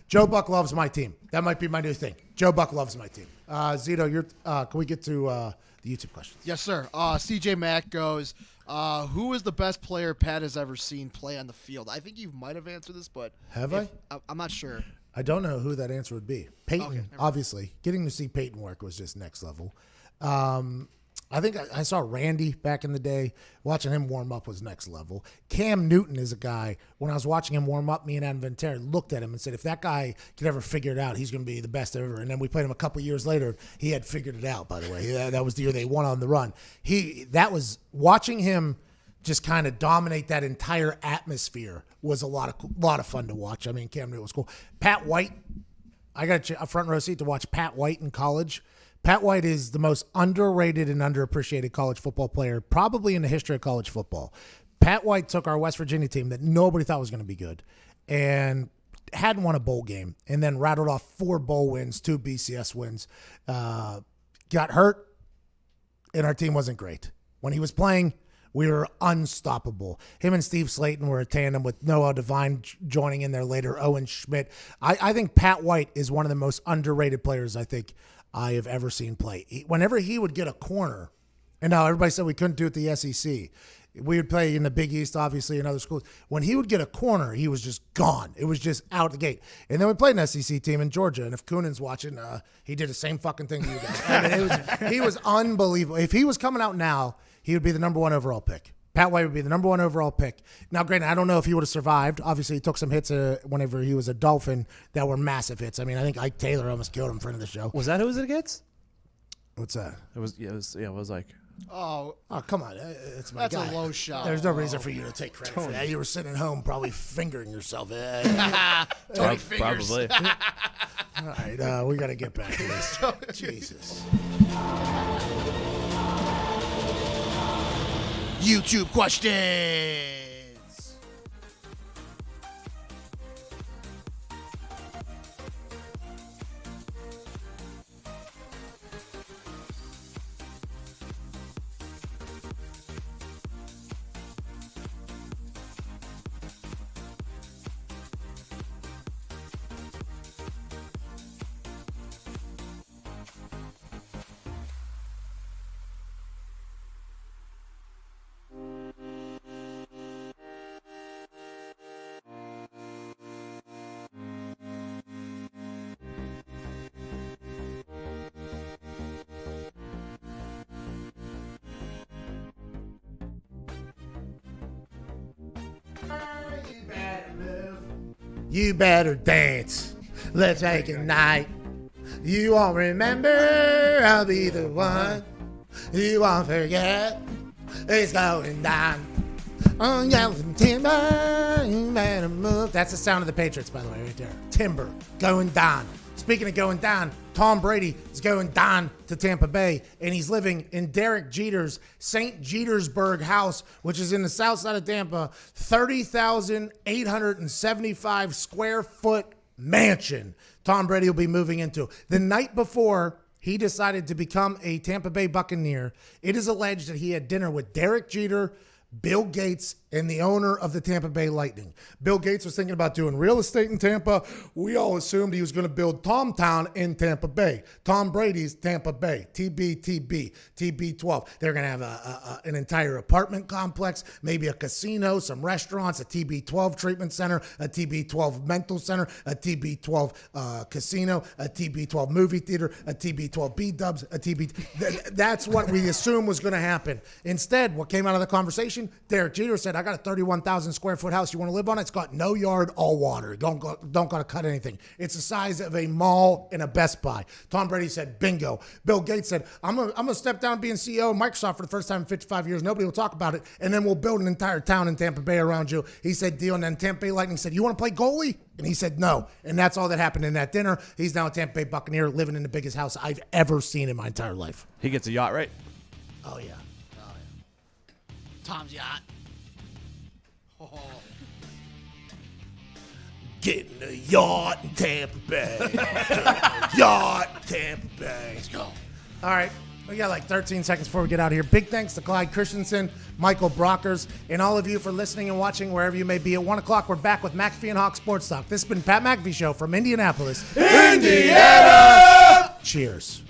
Joe Buck loves my team. That might be my new thing. Joe Buck loves my team. Zito, can we get to the YouTube questions? Yes, sir. CJ Mack goes, who is the best player Pat has ever seen play on the field? I think you might have answered this, but I'm not sure. I don't know who that answer would be. Peyton, obviously. Getting to see Peyton work was just next level. I think I saw Randy back in the day. Watching him warm up was next level. Cam Newton is a guy, when I was watching him warm up, me and Adam Vinatieri looked at him and said, if that guy could ever figure it out, he's going to be the best ever. And then we played him a couple years later. He had figured it out, by the way. That was the year they won on the run. That was watching him just kind of dominate that entire atmosphere was a lot of fun to watch. I mean, Cam Newton was cool. Pat White, I got a front row seat to watch Pat White in college. Pat White is the most underrated and underappreciated college football player probably in the history of college football. Pat White took our West Virginia team that nobody thought was going to be good and hadn't won a bowl game and then rattled off 4 bowl wins, 2 BCS wins, got hurt, and our team wasn't great. When he was playing, we were unstoppable. Him and Steve Slayton were a tandem with Noah Devine joining in there later, Owen Schmidt. I think Pat White is one of the most underrated players I think I have ever seen play. Whenever he would get a corner, and now everybody said we couldn't do it at the SEC. We would play in the Big East, obviously, in other schools. When he would get a corner, he was just gone. It was just out the gate. And then we played an SEC team in Georgia, and if Coonan's watching, he did the same fucking thing to you guys. I mean, he was unbelievable. If he was coming out now, he would be the number 1 overall pick. Pat White would be the number 1 overall pick. Now, granted, I don't know if he would have survived. Obviously, he took some hits whenever he was a Dolphin that were massive hits. I mean, I think Ike Taylor almost killed him in front of the show. Was that who was it against? What's that? It was like. Oh, come on. It's my That's guy. a low shot. There's no reason for you to take credit for that. You were sitting at home probably fingering yourself. Tony fingers. Probably. All right, we got to get back to this. Jesus. YouTube questions. You better dance. Let's make it night. You won't remember, I'll be the one. You won't forget, it's going down. On yelling timber, you better move. That's the sound of the Patriots, by the way, right there. Timber, going down. Speaking of going down, Tom Brady is going down to Tampa Bay, and he's living in Derek Jeter's St. Jetersburg house, which is in the south side of Tampa, 30,875 square foot mansion Tom Brady will be moving into. The night before he decided to become a Tampa Bay Buccaneer, it is alleged that he had dinner with Derek Jeter, Bill Gates, and the owner of the Tampa Bay Lightning. Bill Gates was thinking about doing real estate in Tampa. We all assumed he was going to build Tom Town in Tampa Bay. Tom Brady's Tampa Bay, TB, TB12. They're going to have an entire apartment complex, maybe a casino, some restaurants, a TB12 treatment center, a TB12 mental center, a TB12 casino, a TB12 movie theater, a TB12 B-dubs, a TB. That's what we assumed was going to happen. Instead, what came out of the conversation, Derek Jeter said, I got a 31,000 square foot house. You want to live on it? It's got no yard, all water. Don't got to cut anything. It's the size of a mall and a Best Buy. Tom Brady said, bingo. Bill Gates said, I'm gonna step down being CEO of Microsoft for the first time in 55 years. Nobody will talk about it. And then we'll build an entire town in Tampa Bay around you. He said, deal. And then Tampa Bay Lightning said, you want to play goalie? And he said, no. And that's all that happened in that dinner. He's now a Tampa Bay Buccaneer living in the biggest house I've ever seen in my entire life. He gets a yacht, right? Oh, yeah. Tom's yacht. Oh. Getting a yacht in Tampa Bay. Yacht in Tampa Bay. Let's go. All right. We got like 13 seconds before we get out of here. Big thanks to Clyde Christensen, Michael Brockers, and all of you for listening and watching wherever you may be. At 1 o'clock, we're back with McAfee and Hawk Sports Talk. This has been Pat McAfee Show from Indianapolis, Indiana. Cheers.